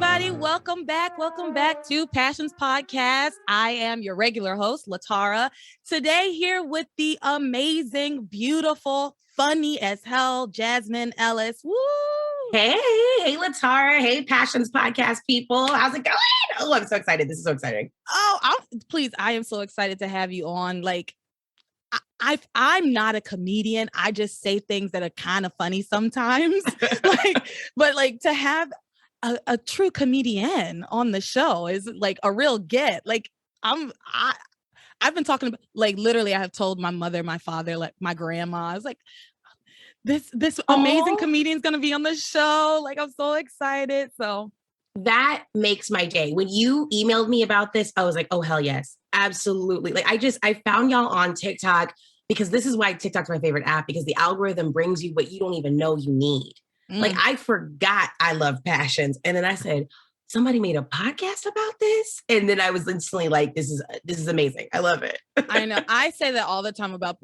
everybody. Welcome back. Welcome back to Passions Podcast. I am your regular host, LeTara. Today here with the amazing, beautiful, funny as hell, Jasmine Ellis. Woo! Hey, LeTara. Hey, Passions Podcast people. How's it going? Oh, I'm so excited. This is so exciting. Oh, I am so excited to have you on. Like, I'm not a comedian. I just say things that are kind of funny sometimes. But to have a true comedian on the show is like a real get. Like I've been talking about, like, literally I have told my mother, my father, like my grandma, I was like, this amazing comedian's going to be on the show. Like, I'm so excited. So that makes my day. When you emailed me about this, I was like, oh, hell yes, absolutely. Like, I found y'all on TikTok because this is why TikTok's my favorite app, because the algorithm brings you what you don't even know you need. Like, I forgot I love Passions. And then I said, somebody made a podcast about this. And then I was instantly like, this is amazing. I love it. I know. I say that all the time about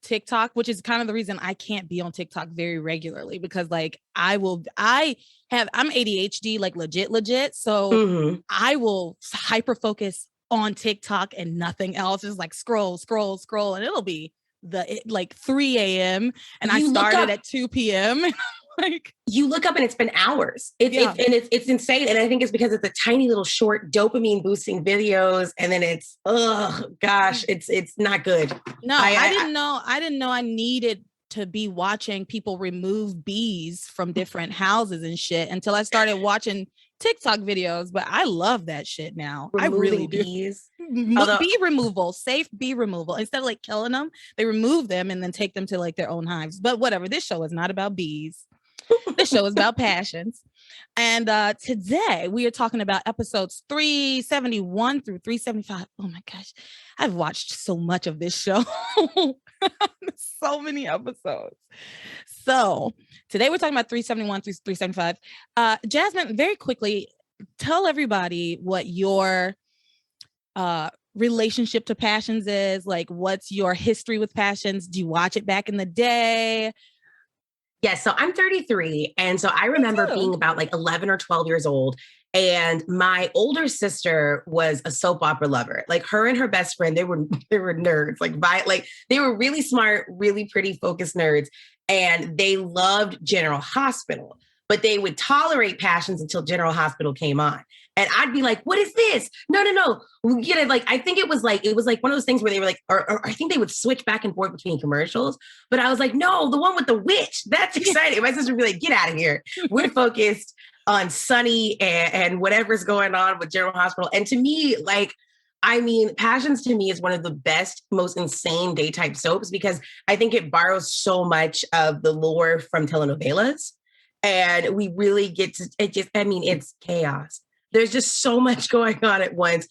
TikTok, which is kind of the reason I can't be on TikTok very regularly, because like I'm ADHD, like legit. So I will hyper focus on TikTok and nothing else. Just like scroll. And it'll be like 3 a.m. and I started at 2 p.m. Like, you look up and it's been hours. It's insane. And I think it's because it's a tiny little short dopamine boosting videos. And then it's not good. No, I didn't know I needed to be watching people remove bees from different houses and shit until I started watching TikTok videos. But I love that shit now. Removing I really bees. do. Bee removal, safe bee removal. Instead of like killing them, they remove them and then take them to like their own hives. But whatever, this show is not about bees. This show is about passions. And today we are talking about episodes 371 through 375. Oh my gosh. I've watched so much of this show. So many episodes. So today we're talking about 371 through 375. Jasmine, very quickly, tell everybody what your relationship to Passions is. Like, what's your history with Passions? Do you watch it back in the day? Yes. So I'm 33. And so I remember being about like 11 or 12 years old. And my older sister was a soap opera lover. Like, her and her best friend, they were nerds. Like they were really smart, really pretty, focused nerds. And they loved General Hospital, but they would tolerate Passions until General Hospital came on. And I'd be like, what is this? No. We get it. Like, I think it was like one of those things where they were like, or I think they would switch back and forth between commercials. But I was like, no, the one with the witch. That's exciting. My sister would be like, get out of here. We're focused on Sunny and whatever's going on with General Hospital. And to me, like, I mean, Passions to me is one of the best, most insane daytime soaps, because I think it borrows so much of the lore from telenovelas. And we really get to, it's chaos. There's just so much going on at once,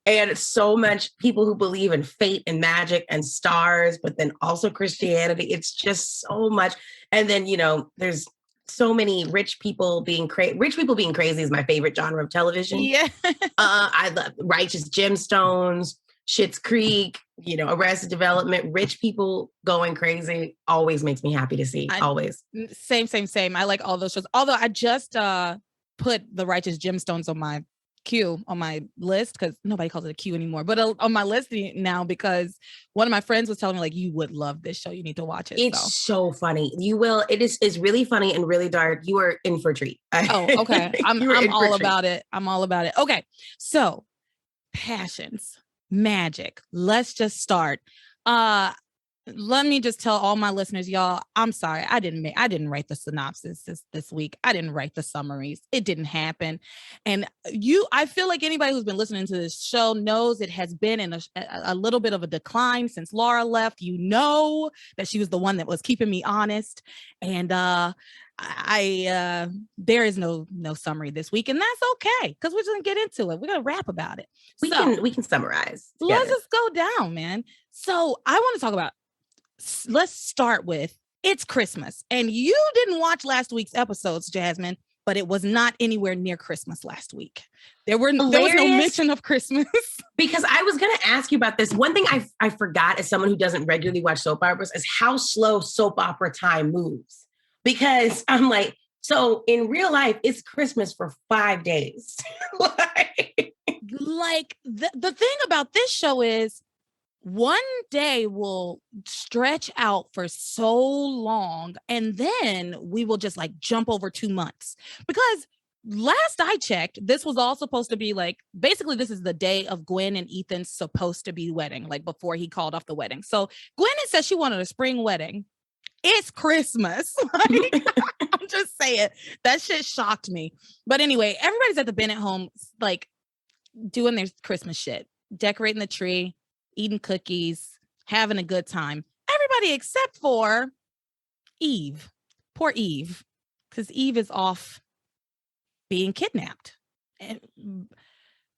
and so much people who believe in fate and magic and stars, but then also Christianity. It's just so much. And then, there's so many rich people being crazy. Rich people being crazy is my favorite genre of television. Yeah. I love Righteous Gemstones, Schitt's Creek, Arrested Development. Rich people going crazy always makes me happy to see. Always. Same. I like all those shows. Although I just put the Righteous Gemstones on my queue, on my list, because nobody calls it a queue anymore, but on my list now, because one of my friends was telling me, like, you would love this show, you need to watch it. It's so funny. You will. It's really funny and really dark. You are in for a treat. Oh, okay. I'm all about it. I'm all about it. Okay, so Passions, magic. Let's just start. Let me just tell all my listeners, y'all, I'm sorry. I didn't write the synopsis this week. I didn't write the summaries. It didn't happen. And I feel like anybody who's been listening to this show knows it has been in a little bit of a decline since Laura left. You know that she was the one that was keeping me honest. And there is no summary this week, and that's okay, because we're just gonna get into it. We're gonna rap about it. We can summarize together. Let's just go down, man. So I want to talk about, let's start with, it's Christmas, and you didn't watch last week's episodes, Jasmine, but it was not anywhere near Christmas last week. There was no mention of Christmas. Because I was going to ask you about this. One thing I forgot, as someone who doesn't regularly watch soap operas, is how slow soap opera time moves. Because I'm like, So in real life, it's Christmas for 5 days. Like the thing about this show is one day will stretch out for so long, and then we will just like jump over 2 months. Because last I checked, this was all supposed to be like, basically, this is the day of Gwen and Ethan's supposed to be wedding, like before he called off the wedding. So Gwen had said she wanted a spring wedding. It's Christmas. Like, I'm just saying, that shit shocked me. But anyway, everybody's at the Bennett home, like doing their Christmas shit, decorating the tree, eating cookies, having a good time. Everybody except for Eve. Poor Eve. Because Eve is off being kidnapped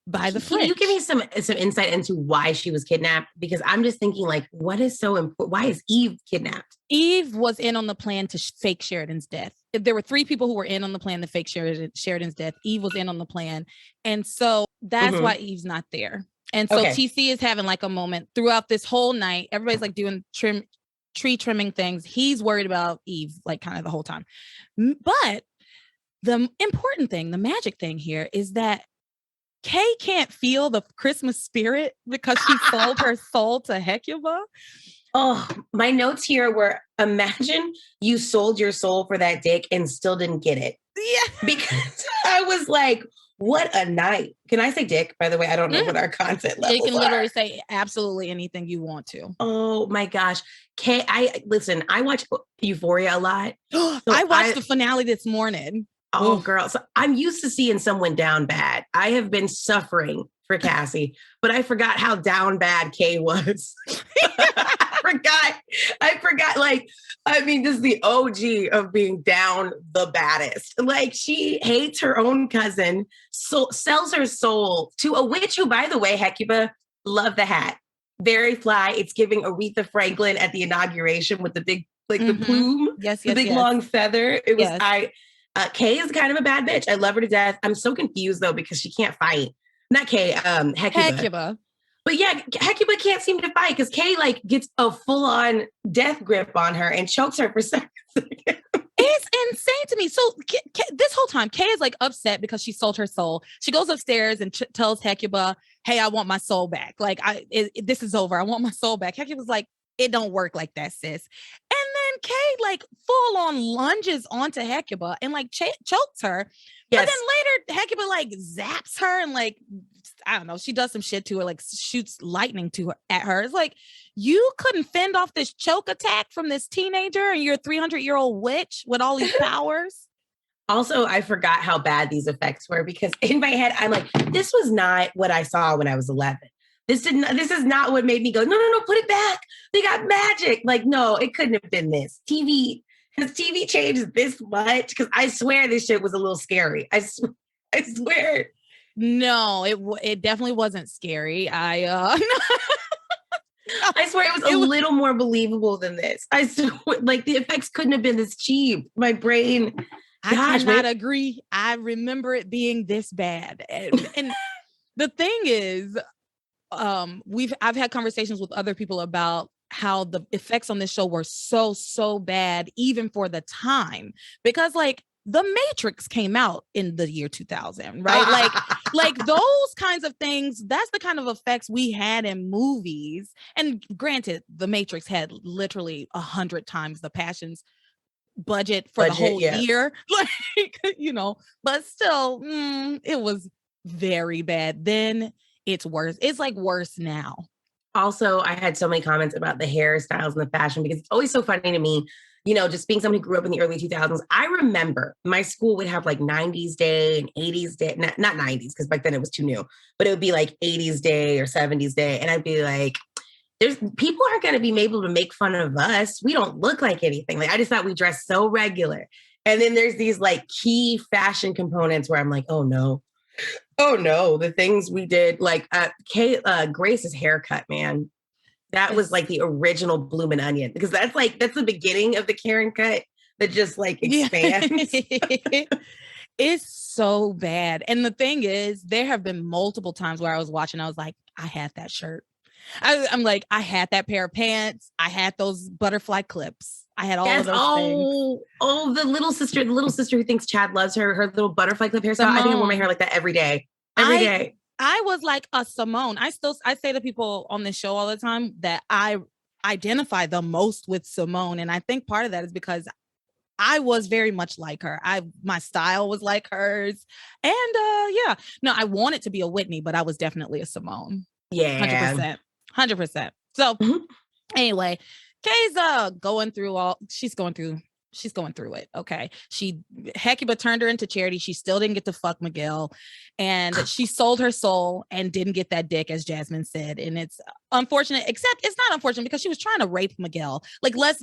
by the French. Can you give me some insight into why she was kidnapped? Because I'm just thinking, like, what is so important? Why is Eve kidnapped? Eve was in on the plan to fake Sheridan's death. There were 3 people who were in on the plan to fake Sheridan's death. Eve was in on the plan. And so that's why Eve's not there. And so TC is having like a moment throughout this whole night. Everybody's like doing tree trimming things. He's worried about Eve like kind of the whole time. But the important thing, the magic thing here is that Kay can't feel the Christmas spirit because she sold her soul to Hecuba. Oh, my notes here were, imagine you sold your soul for that dick and still didn't get it. Yeah. Because I was like, what a night. Can I say dick, by the way? I don't know what our content levels are. You can literally say absolutely anything you want to. Oh my gosh. Kay, I watch Euphoria a lot. So I watched the finale this morning. Oh, girl. So I'm used to seeing someone down bad. I have been suffering for Cassie, but I forgot how down bad Kay was. I forgot. Like, I mean, this is the OG of being down the baddest. Like, she hates her own cousin, sells her soul to a witch who, by the way, Hecuba, love the hat. Very fly. It's giving Aretha Franklin at the inauguration with the big, like the plume. Yes, the big long feather. It was, Kay is kind of a bad bitch. I love her to death. I'm so confused though, because she can't fight. Not Kay, Hecuba. But yeah, Hecuba can't seem to fight because Kay like gets a full-on death grip on her and chokes her for seconds. It's insane to me. So this whole time, Kay is like upset because she sold her soul. She goes upstairs and tells Hecuba, "Hey, I want my soul back. Like, this is over. I want my soul back." Hecuba's like, "It don't work like that, sis." And then Kay like full on lunges onto Hecuba and like chokes her. Yes. But then later Hecuba like zaps her and like, I don't know, she does some shit to her, like shoots lightning at her. It's like, you couldn't fend off this choke attack from this teenager and you're a 300-year-old witch with all these powers. Also, I forgot how bad these effects were because in my head, I'm like, this was not what I saw when I was 11. This is not what made me go, no, put it back. They got magic. Like, no, it couldn't have been this. Has TV changed this much? Because I swear this shit was a little scary. I swear. No, it definitely wasn't scary. I swear it was a little more believable than this. I swear, like the effects couldn't have been this cheap. My brain. I cannot agree. I remember it being this bad. And the thing is, I've had conversations with other people about how the effects on this show were so bad, even for the time, because like The Matrix came out in the year 2000, right? like those kinds of things, that's the kind of effects we had in movies. And granted, The Matrix had literally 100 times the Passions budget for the whole year, like, you know, but still, it was very bad then. It's worse. It's like worse now. Also, I had so many comments about the hairstyles and the fashion because it's always so funny to me, you know, just being someone who grew up in the early 2000s. I remember my school would have like 90s day and 80s day, not 90s, because back then it was too new, but it would be like 80s day or 70s day. And I'd be like, people aren't going to be able to make fun of us. We don't look like anything. Like, I just thought we dressed so regular. And then there's these like key fashion components where I'm like, oh no, the things we did, like Grace's haircut, man. That was like the original Bloomin' Onion, because that's the beginning of the Karen cut that just like expands. It's so bad. And the thing is, there have been multiple times where I was watching, I was like, I had that shirt. I'm like, I had that pair of pants. I had those butterfly clips. I had all of those things. Oh, the little sister who thinks Chad loves her little butterfly clip hairstyle. Simone. I think I wore my hair like that every day. I was like a Simone. I say to people on this show all the time that I identify the most with Simone. And I think part of that is because I was very much like her. My style was like hers. And I wanted to be a Whitney, but I was definitely a Simone. Yeah. 100%. So anyway, Kay's she's going through it. Okay. Hecuba turned her into Charity. She still didn't get to fuck Miguel. And she sold her soul and didn't get that dick, as Jasmine said. And it's unfortunate, except it's not unfortunate because she was trying to rape Miguel. Like, let us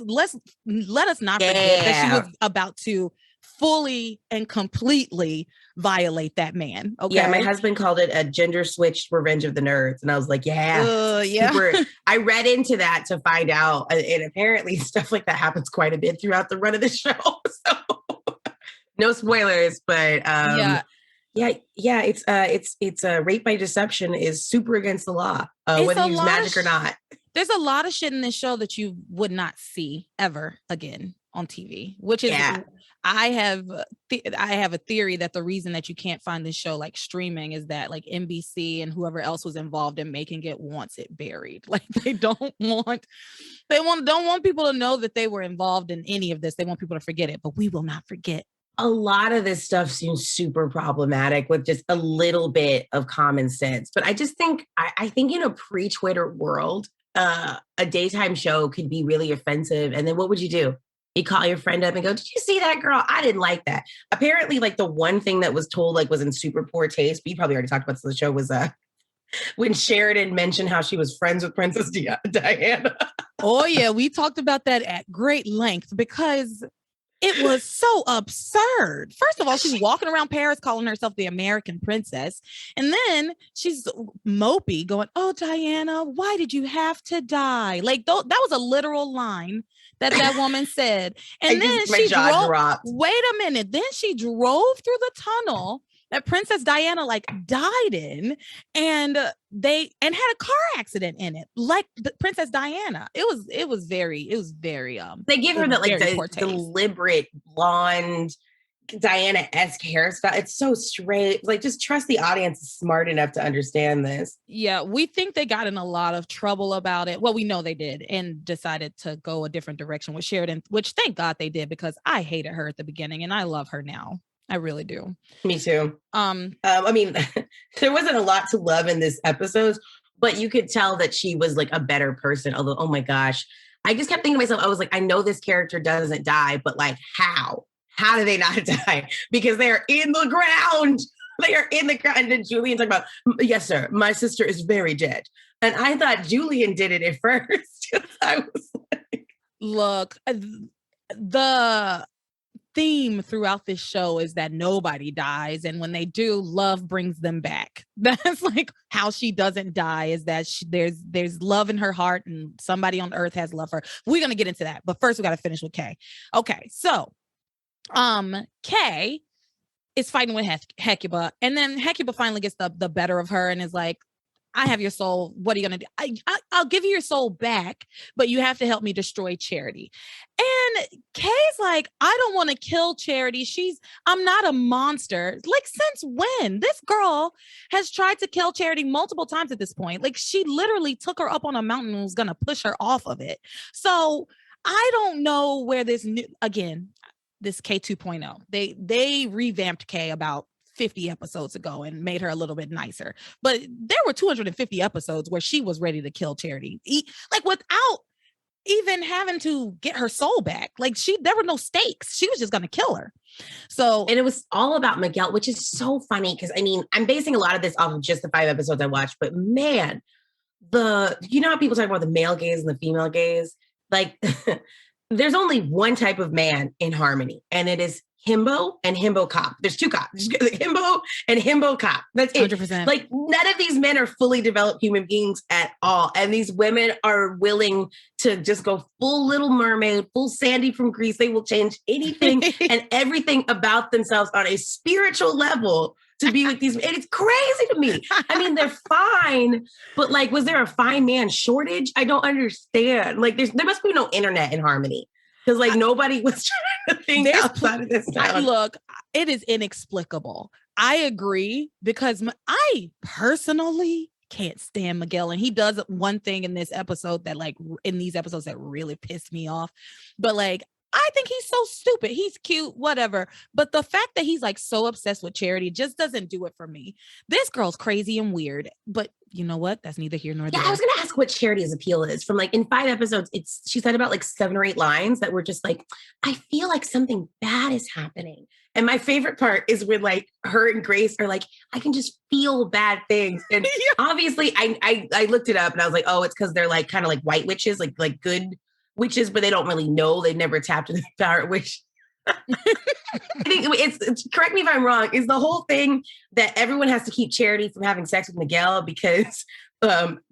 not forget that she was about to fully and completely violate that man. Okay. Yeah, my husband called it a gender switched Revenge of the Nerds. And I was like, super. I read into that to find out. And apparently stuff like that happens quite a bit throughout the run of the show. So no spoilers, but it's rape by deception is super against the law, whether you use magic or not. There's a lot of shit in this show that you would not see ever again on TV, which is I have a theory that the reason that you can't find this show like streaming is that like NBC and whoever else was involved in making it wants it buried. Like they don't want people to know that they were involved in any of this. They want people to forget it, but we will not forget. A lot of this stuff seems super problematic with just a little bit of common sense. But I just think, I think in a pre-Twitter world, a daytime show could be really offensive. And then what would you do? You call your friend up and go, did you see that, girl? I didn't like that. Apparently, like the one thing that was told like was in super poor taste, but you probably already talked about this on the show, was when Sheridan mentioned how she was friends with Princess Diana. Oh yeah, we talked about that at great length because it was so absurd. First of all, she's walking around Paris calling herself the American princess. And then she's mopey going, oh, Diana, why did you have to die? Like that was a literal line that woman said. And then she drove. Wait a minute. Then she drove through the tunnel that Princess Diana like died in, and had a car accident in it, like Princess Diana. It was very they give her the deliberate blonde Diana-esque hairstyle. It's so straight. Like, just trust the audience is smart enough to understand this. Yeah, we think they got in a lot of trouble about it. Well, we know they did, and decided to go a different direction with Sheridan, which thank God they did, because I hated her at the beginning and I love her now. I really do. Me too. I mean, there wasn't a lot to love in this episode, but you could tell that she was like a better person. Although, oh my gosh, I just kept thinking to myself, I was like, I know this character doesn't die, but like, how? How do they not die? Because they are in the ground. They are in the ground. And then Julian talking about, yes, sir, my sister is very dead. And I thought Julian did it at first. I was like, look, the theme throughout this show is that nobody dies, and when they do, love brings them back. That's like how she doesn't die, is that there's love in her heart, and somebody on earth has love for her. We're gonna get into that, but first we got to finish with Kay. Okay, so Kay is fighting with Hecuba, and then Hecuba finally gets the better of her and is like, I have your soul. What are you going to do? I'll give you your soul back, but you have to help me destroy Charity. And Kay's like, I don't want to kill Charity. I'm not a monster. Like, since when? This girl has tried to kill Charity multiple times at this point. Like, she literally took her up on a mountain and was going to push her off of it. So I don't know where this K 2.0. They revamped Kay about 50 episodes ago and made her a little bit nicer. But there were 250 episodes where she was ready to kill Charity, like without even having to get her soul back. Like, there were no stakes. She was just going to kill her. So, and it was all about Miguel, which is so funny because I mean, I'm basing a lot of this off of just the 5 episodes I watched, but man, you know how people talk about the male gaze and the female gaze? Like, there's only one type of man in harmony, and it is himbo and himbo cop. There's 2 cops, himbo and himbo cop. That's it. 100%. Like, none of these men are fully developed human beings at all. And these women are willing to just go full Little Mermaid, full Sandy from Greece. They will change anything and everything about themselves on a spiritual level to be with these men. It's crazy to me. I mean, they're fine, but like, was there a fine man shortage? I don't understand. Like, there must be no internet in harmony. Because like nobody was trying to think outside of this town. Look, it is inexplicable. I agree because I personally can't stand Miguel, and he does one thing in this episode that like in these episodes that really pissed me off. But like, I think he's so stupid. He's cute, whatever. But the fact that he's like so obsessed with Charity just doesn't do it for me. This girl's crazy and weird, but you know what? That's neither here nor there. Yeah, I was going to ask what Charity's appeal is. From like in 5 episodes, she said about like 7 or 8 lines that were just like, I feel like something bad is happening. And my favorite part is when like her and Grace are like, I can just feel bad things. And obviously I looked it up and I was like, oh, it's because they're like kind of like white witches, like good witches, but they don't really know. They've never tapped into the power of witch. I think it's correct me if I'm wrong, is the whole thing that everyone has to keep Charity from having sex with Miguel because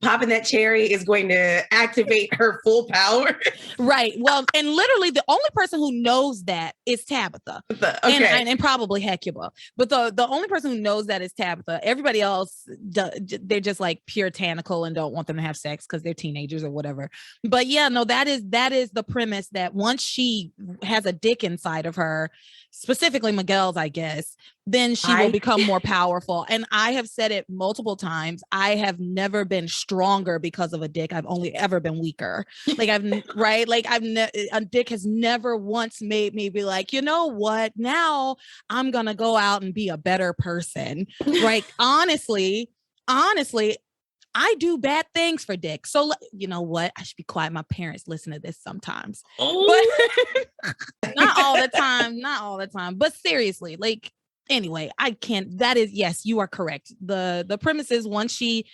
popping that cherry is going to activate her full power. Right. Well, and literally the only person who knows that is Tabitha. Okay. And probably Hecuba. But the only person who knows that is Tabitha. Everybody else, they're just like puritanical and don't want them to have sex because they're teenagers or whatever. But yeah, no, that is the premise that once she has a dick inside of her, specifically Miguel's, I guess, then she will become more powerful. And I have said it multiple times. I have never been stronger because of a dick. I've only ever been weaker. Like a dick has never once made me be like, you know what? Now I'm going to go out and be a better person. Right. Honestly, I do bad things for dick. So you know what? I should be quiet. My parents listen to this sometimes. But not all the time. But seriously, like, anyway, I can't. That is, yes, you are correct. The premise is once she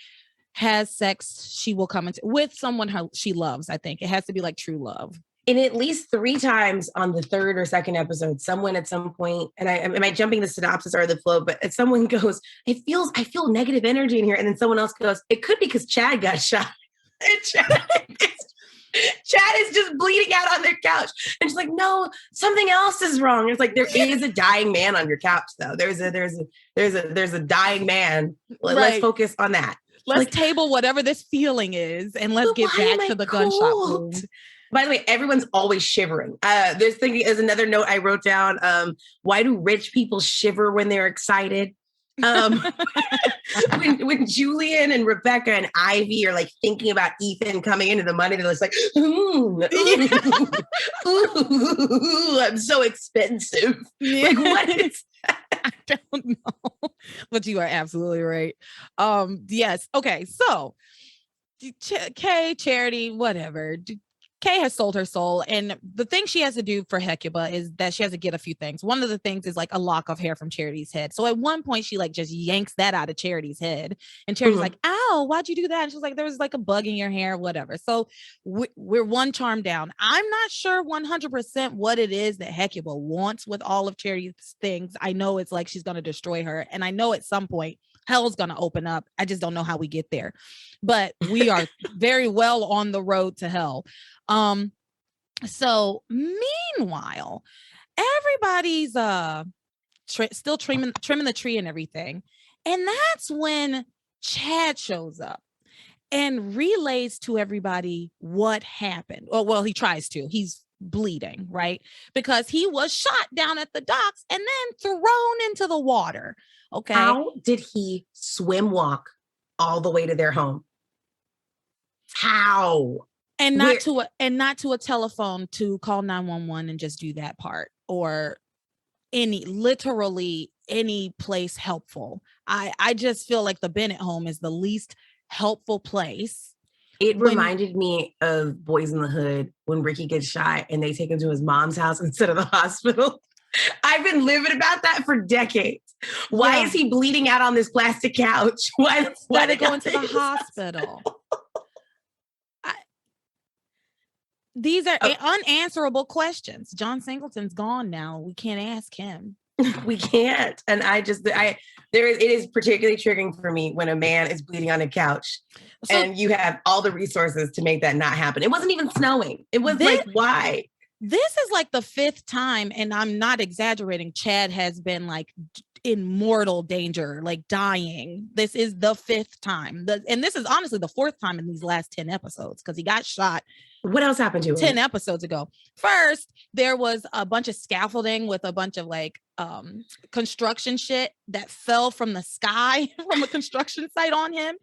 has sex, she will come into with someone she loves. I think it has to be like true love. And at least 3 times on the 3rd or 2nd episode, someone at some point, and am I jumping the synopsis or the flow? But someone goes, I feel negative energy in here, and then someone else goes, it could be because Chad got shot. And Chad is just bleeding out on their couch. And she's like, no, something else is wrong. It's like, there is a dying man on your couch, though. There's a dying man. Right. Let's focus on that. Let's table whatever this feeling is, and let's get back to the gunshot wound. By the way, everyone's always shivering. There's another note I wrote down. Why do rich people shiver when they're excited? When Julian and Rebecca and Ivy are like thinking about Ethan coming into the money, they're just like, ooh, I'm so expensive. Yeah. Like, what is that? I don't know, but you are absolutely right. Yes. Okay. So Kay, Charity, whatever. Kay has sold her soul, and the thing she has to do for Hecuba is that she has to get a few things. One of the things is like a lock of hair from Charity's head. So at one point she like just yanks that out of Charity's head, and Charity's like, ow, why'd you do that? And she's like, there was like a bug in your hair, whatever. So we're one charm down. I'm not sure 100% what it is that Hecuba wants with all of Charity's things. I know it's like she's going to destroy her, and I know at some point hell's going to open up. I just don't know how we get there, but we are very well on the road to hell. So meanwhile, everybody's still trimming the tree and everything. And that's when Chad shows up and relays to everybody what happened. Well, he tries to. He's bleeding, right? Because he was shot down at the docks and then thrown into the water. Okay. How did he swim walk all the way to their home? How? And not to a telephone to call 911 and just do that part, or literally any place helpful. I just feel like the Bennett home is the least helpful place. It reminded me of Boys in the Hood when Ricky gets shot and they take him to his mom's house instead of the hospital. I've been living about that for decades. Why is he bleeding out on this plastic couch? Why they go into the hospital? These are unanswerable questions. John Singleton's gone now. We can't ask him. We can't. And it is particularly triggering for me when a man is bleeding on a couch and you have all the resources to make that not happen. It wasn't even snowing. It was why? This is like the 5th time, and I'm not exaggerating, Chad has been like in mortal danger, like dying. This is the 5th time. And this is honestly the 4th time in these last 10 episodes because he got shot. What else happened to him? 10 episodes ago. First, there was a bunch of scaffolding with a bunch of like construction shit that fell from the sky from a construction site on him.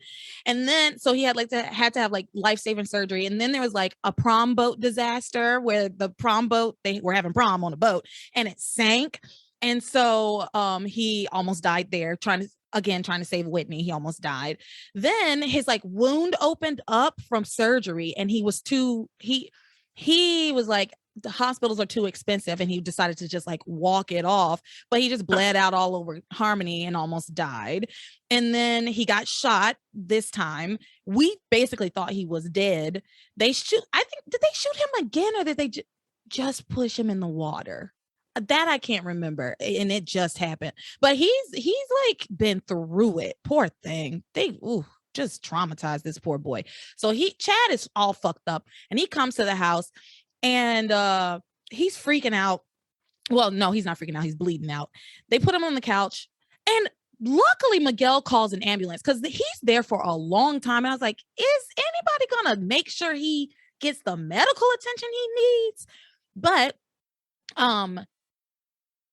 And then so he had to have like life-saving surgery. And then there was like a prom boat disaster where the prom boat, they were having prom on a boat and it sank. And so he almost died there trying to save Whitney. He almost died. Then his like wound opened up from surgery and he was like, the hospitals are too expensive and he decided to just like walk it off, but he just bled out all over Harmony and almost died. And then he got shot this time. We basically thought he was dead. Did they shoot him again or did they just push him in the water? That I can't remember, and it just happened. But he's like been through it. Poor thing. They just traumatized this poor boy. So Chad is all fucked up, and he comes to the house, and he's freaking out. Well, no, he's not freaking out. He's bleeding out. They put him on the couch, and luckily Miguel calls an ambulance because he's there for a long time. And I was like, is anybody gonna make sure he gets the medical attention he needs? But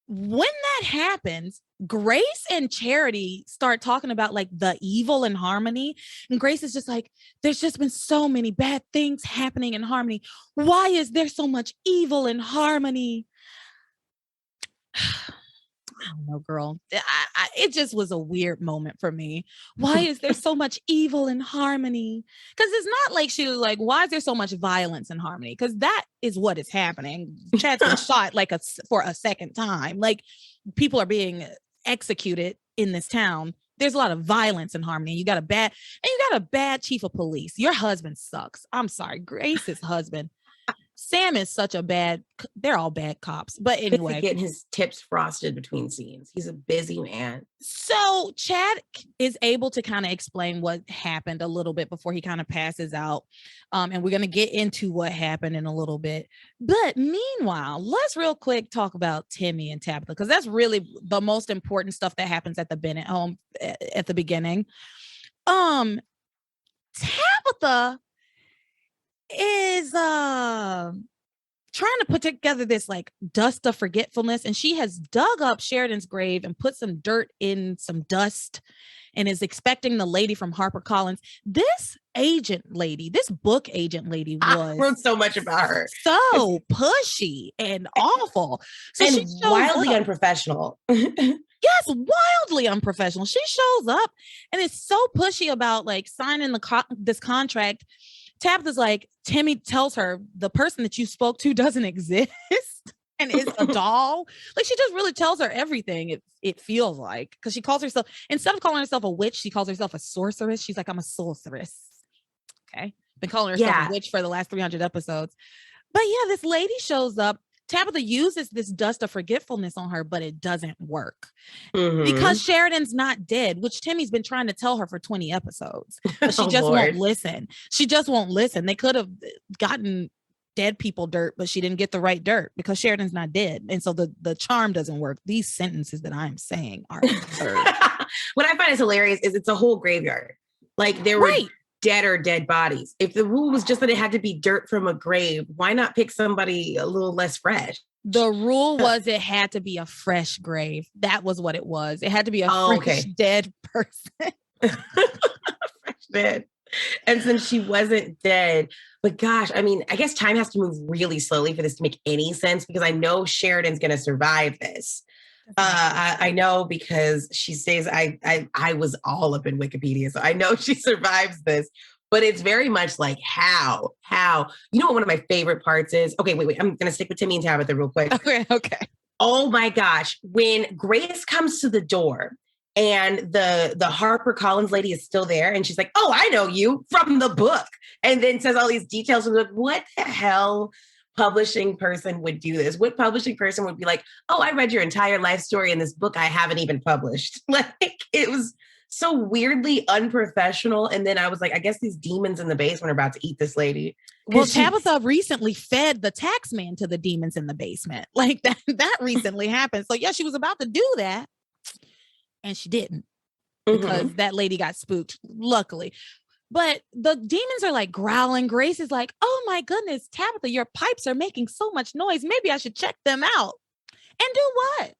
when that happens, Grace and Charity start talking about like the evil in Harmony. And Grace is just like, there's just been so many bad things happening in Harmony. Why is there so much evil in Harmony? I don't know, girl. It just was a weird moment for me. Why is there so much evil in Harmony? Because it's not like she was like, why is there so much violence in Harmony? Because that is what is happening. Chad's been shot like for a second time. Like people are being executed in this town. There's a lot of violence in Harmony. You got a bad chief of police. Your husband sucks. I'm sorry. Grace's husband. Sam is such a they're all bad cops. But anyway. Getting his tips frosted between scenes. He's a busy man. So Chad is able to kind of explain what happened a little bit before he kind of passes out. And we're going to get into what happened in a little bit. But meanwhile, let's real quick talk about Timmy and Tabitha, because that's really the most important stuff that happens at the Bennett home at the beginning. Tabitha is trying to put together this like dust of forgetfulness, and she has dug up Sheridan's grave and put some dirt in some dust and is expecting the lady from HarperCollins. This book agent lady I wrote so much about her. So pushy and awful. So and wildly unprofessional. Yes, wildly unprofessional. She shows up and is so pushy about like signing this contract. Tabitha's like, Timmy tells her the person that you spoke to doesn't exist and is a doll. Like she just really tells her everything. It feels like, because she calls herself, instead of calling herself a witch, she calls herself a sorceress. She's like, I'm a sorceress. Okay. Been calling herself a witch for the last 300 episodes. But yeah, this lady shows up. Tabitha uses this dust of forgetfulness on her, but it doesn't work because Sheridan's not dead, which Timmy's been trying to tell her for 20 episodes, but she won't listen. She just won't listen. They could have gotten dead people dirt, but she didn't get the right dirt because Sheridan's not dead. And so the charm doesn't work. These sentences that I'm saying are absurd. What I find is hilarious is it's a whole graveyard. Like there were dead bodies. If the rule was just that it had to be dirt from a grave, why not pick somebody a little less fresh? The rule was it had to be a fresh grave. That was what it was. It had to be a fresh dead person. Fresh dead. And since she wasn't dead, but gosh, I mean, I guess time has to move really slowly for this to make any sense, because I know Sheridan's going to survive this. I know because she says I was all up in Wikipedia, so I know she survives this, but it's very much like how, you know what one of my favorite parts is? Okay, wait, I'm going to stick with Timmy and Tabitha real quick. Okay. Oh my gosh. When Grace comes to the door and the HarperCollins lady is still there and she's like, oh, I know you from the book. And then says all these details from the book. What the hell publishing person would do this? What publishing person would be like, oh, I read your entire life story in this book I haven't even published? Like, it was so weirdly unprofessional. And then I was like, I guess these demons in the basement are about to eat this lady. Well, Tabitha recently fed the tax man to the demons in the basement. Like that recently happened. So yeah, she was about to do that. and she didn't because that lady got spooked, luckily. But the demons are like growling. Grace is like, oh my goodness, Tabitha, your pipes are making so much noise. Maybe I should check them out. And do what?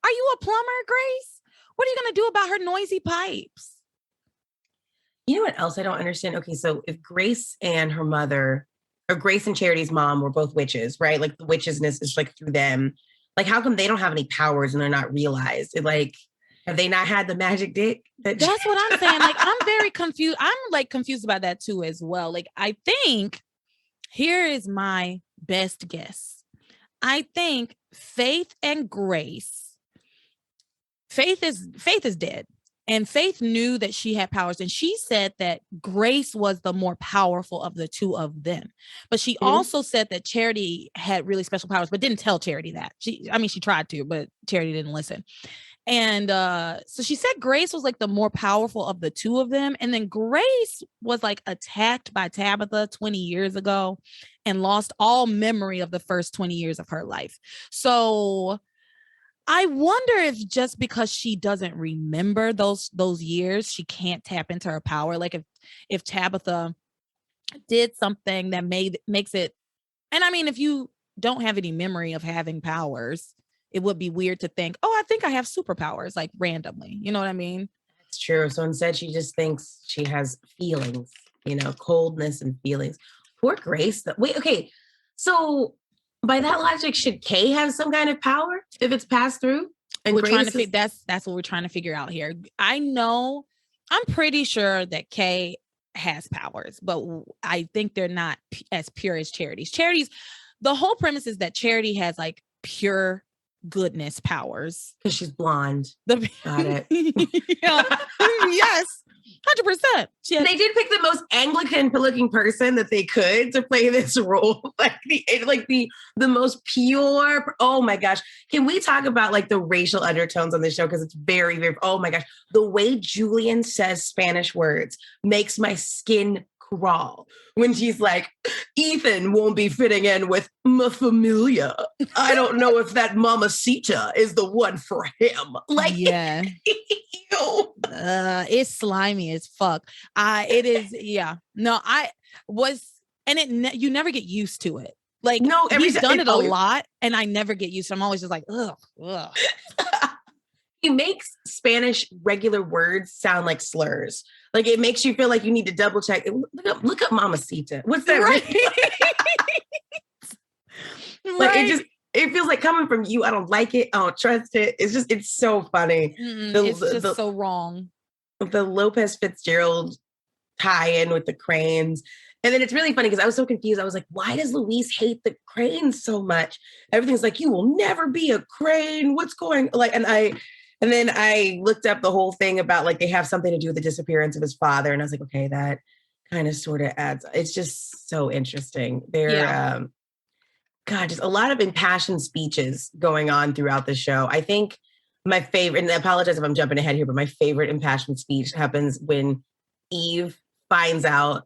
Are you a plumber, Grace? What are you going to do about her noisy pipes? You know what else I don't understand? Okay, so if Grace and her mother, or Grace and Charity's mom were both witches, right? Like the witchisness is like through them. Like, how come they don't have any powers and they're not realized? Like, have they not had the magic dick? That's what I'm saying. Like, I'm very confused. I'm like confused about that too as well. Like, I think here is my best guess. I think Faith and Grace, Faith is dead. And Faith knew that she had powers. And she said that Grace was the more powerful of the two of them. But she also said that Charity had really special powers, but didn't tell Charity that. She tried to, but Charity didn't listen. And so she said Grace was like the more powerful of the two of them. And then Grace was like attacked by Tabitha 20 years ago and lost all memory of the first 20 years of her life. So I wonder if just because she doesn't remember those years, she can't tap into her power. Like if Tabitha did something that makes it, and I mean, if you don't have any memory of having powers, it would be weird to think, oh, I think I have superpowers, like randomly. You know what I mean? That's true. So instead, she just thinks she has feelings, coldness and feelings. Poor Grace. Wait, okay. So by that logic, should Kay have some kind of power if it's passed through? And that's what we're trying to figure out here. I'm pretty sure that Kay has powers, but I think they're not as pure as Charity's. The whole premise is that Charity has like pure goodness powers because she's blonde. Got it. Yes, 100%. They did pick the most Anglican looking person that they could to play this role, like the most pure. Oh my gosh, can we talk about like the racial undertones on this show, because it's very, very, oh my gosh, the way Julian says Spanish words makes my skin crawl when she's like, Ethan won't be fitting in with my familia. I don't know if that mamacita is the one for him. Like, yeah. It's slimy as fuck. It is. Yeah. No, you never get used to it. Like, no, he's done it a lot, and I never get used to it. I'm always just like, ugh. He makes Spanish regular words sound like slurs. Like, it makes you feel like you need to double check. Look up mamacita. What's that? Right. Like, it feels like coming from you. I don't like it. I don't trust it. It's so funny. It's just so wrong. The Lopez Fitzgerald tie-in with the cranes. And then it's really funny because I was so confused. I was like, why does Louise hate the cranes so much? Everything's like, you will never be a crane. What's going like? And then I looked up the whole thing about like they have something to do with the disappearance of his father. And I was like, okay, that kind of sort of adds. It's just so interesting. God, just a lot of impassioned speeches going on throughout the show. I think my favorite, and I apologize if I'm jumping ahead here, but my favorite impassioned speech happens when Eve finds out,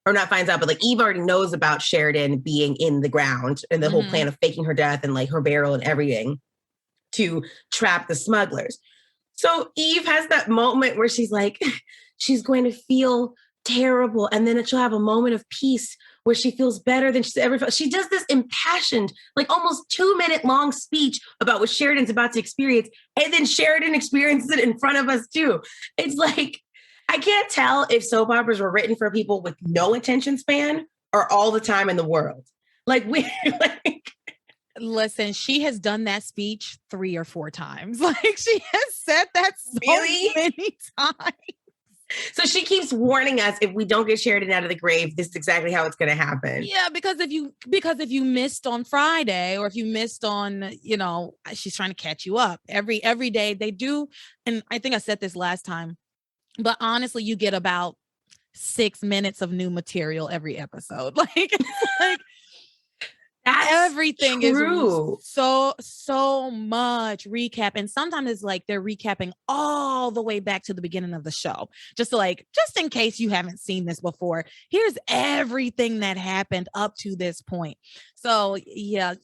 or not finds out, but like Eve already knows about Sheridan being in the ground and the whole plan of faking her death and like her burial and everything to trap the smugglers. So Eve has that moment where she's like, she's going to feel terrible. And then she'll have a moment of peace where she feels better than she's ever felt. She does this impassioned, like almost 2-minute long speech about what Sheridan's about to experience. And then Sheridan experiences it in front of us too. It's like, I can't tell if soap operas were written for people with no attention span or all the time in the world. Listen, she has done that speech 3 or 4 times. Like, she has said that so many times. So she keeps warning us, if we don't get Sheridan out of the grave, this is exactly how it's going to happen. Yeah, because if you missed on Friday, or if you missed on, she's trying to catch you up every day they do. And I think I said this last time, but honestly, you get about 6 minutes of new material every episode. Like everything true. is so much recap. And sometimes it's like they're recapping all the way back to the beginning of the show. Just in case you haven't seen this before, here's everything that happened up to this point. So yeah,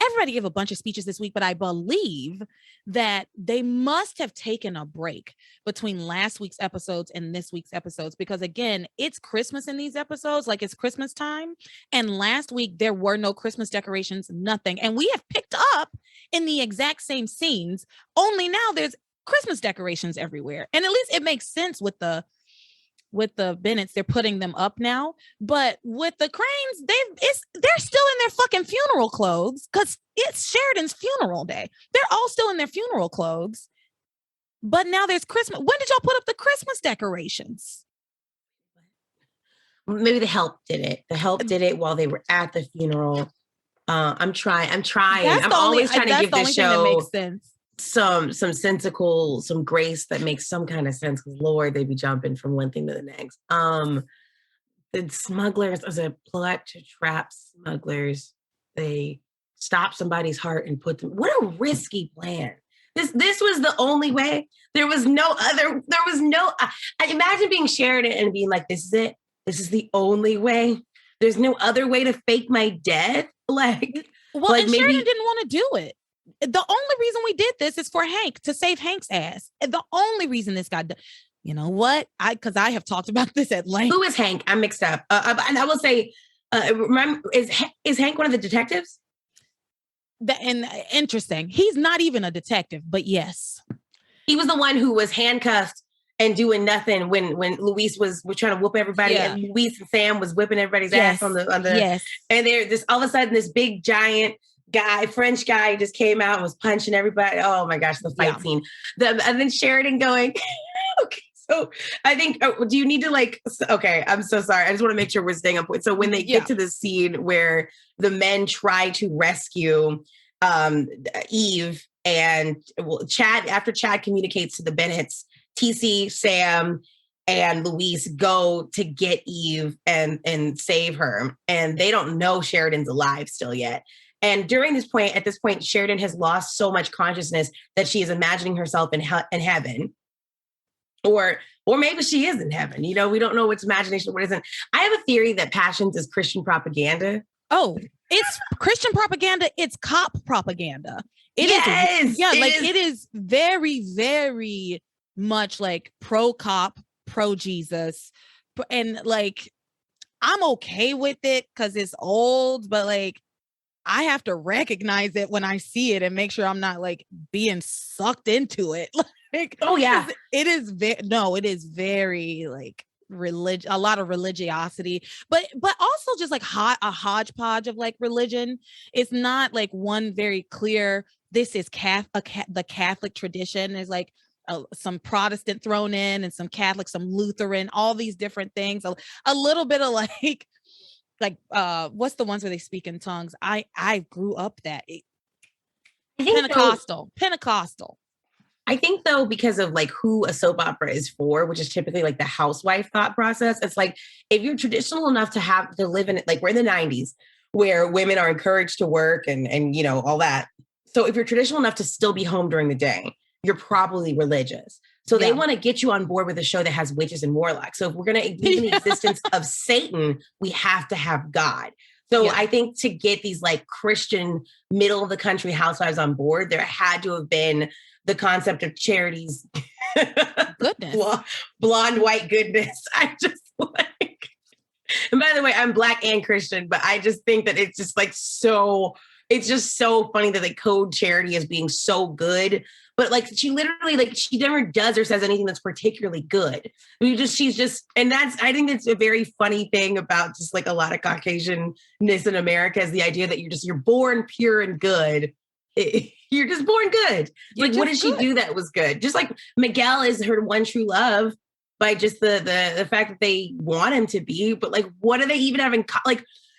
everybody gave a bunch of speeches this week, but I believe that they must have taken a break between last week's episodes and this week's episodes, because again, it's Christmas in these episodes, like it's Christmas time. And last week there were no Christmas decorations, nothing. And we have picked up in the exact same scenes, only now there's Christmas decorations everywhere. And at least it makes sense with the Bennetts, they're putting them up now. But with the Cranes, they're still in their fucking funeral clothes, because it's Sheridan's funeral day. They're all still in their funeral clothes. But now there's Christmas. When did y'all put up the Christmas decorations? Maybe the help did it. The help did it while they were at the funeral. I'm trying. I'm always trying to give this show that makes sense. Some sensical, some grace that makes some kind of sense, because Lord, they be jumping from one thing to the next. The smugglers, as a plot to trap smugglers, they stop somebody's heart and put them. What a risky plan. This was the only way. There was no other. I imagine being Sheridan and being like, this is it. This is the only way. There's no other way to fake my death. Maybe Sheridan didn't want to do it. The only reason we did this is for Hank, to save Hank's ass. The only reason this got done. You know what? Because I have talked about this at length. Who is Hank? I'm mixed up. And I will say, remember, is Hank one of the detectives? Interesting. He's not even a detective, but yes. He was the one who was handcuffed and doing nothing when Luis was trying to whoop everybody, and Luis and Sam was whipping everybody's ass on the yes. And this all of a sudden this big giant guy, French guy, just came out and was punching everybody. Oh my gosh, the fight scene. And then Sheridan going, okay. So I think, do you need to okay, I'm so sorry. I just want to make sure we're staying on point. So when they get to the scene where the men try to rescue Eve, and after Chad communicates to the Bennetts, TC, Sam, and Luis go to get Eve and save her. And they don't know Sheridan's alive still yet. And at this point, Sheridan has lost so much consciousness that she is imagining herself in heaven. Or maybe she is in heaven. We don't know what's imagination, what isn't. I have a theory that Passions is Christian propaganda. Oh, it's Christian propaganda. It's cop propaganda. It is very, very much like pro cop, pro Jesus. And I'm okay with it because it's old, but I have to recognize it when I see it and make sure I'm not being sucked into it. Oh yeah, it is very religion, a lot of religiosity, but also just a hodgepodge of religion. It's not one very clear, this is the Catholic tradition. There's some Protestant thrown in and some Catholic, some Lutheran, all these different things. A little bit of what's the ones where they speak in tongues? I grew up that Pentecostal. I think though, because of who a soap opera is for, which is typically the housewife thought process, it's if you're traditional enough to live in it, we're in the 90s where women are encouraged to work and all that. So if you're traditional enough to still be home during the day, you're probably religious. So they want to get you on board with a show that has witches and warlocks. So if we're going to believe in the existence of Satan, we have to have God. So I think to get these Christian middle of the country housewives on board, there had to have been the concept of Charity's goodness, blonde white goodness. I just and by the way, I'm Black and Christian, but I just think that it's just so, it's just so funny that they code Charity as being so good. But she literally, she never does or says anything that's particularly good. She's just, and I think it's a very funny thing about just a lot of Caucasianness in America is the idea that you're born pure and good. You're just born good. What did she do that was good? Just Miguel is her one true love by just the fact that they want him to be. But what do they even have in are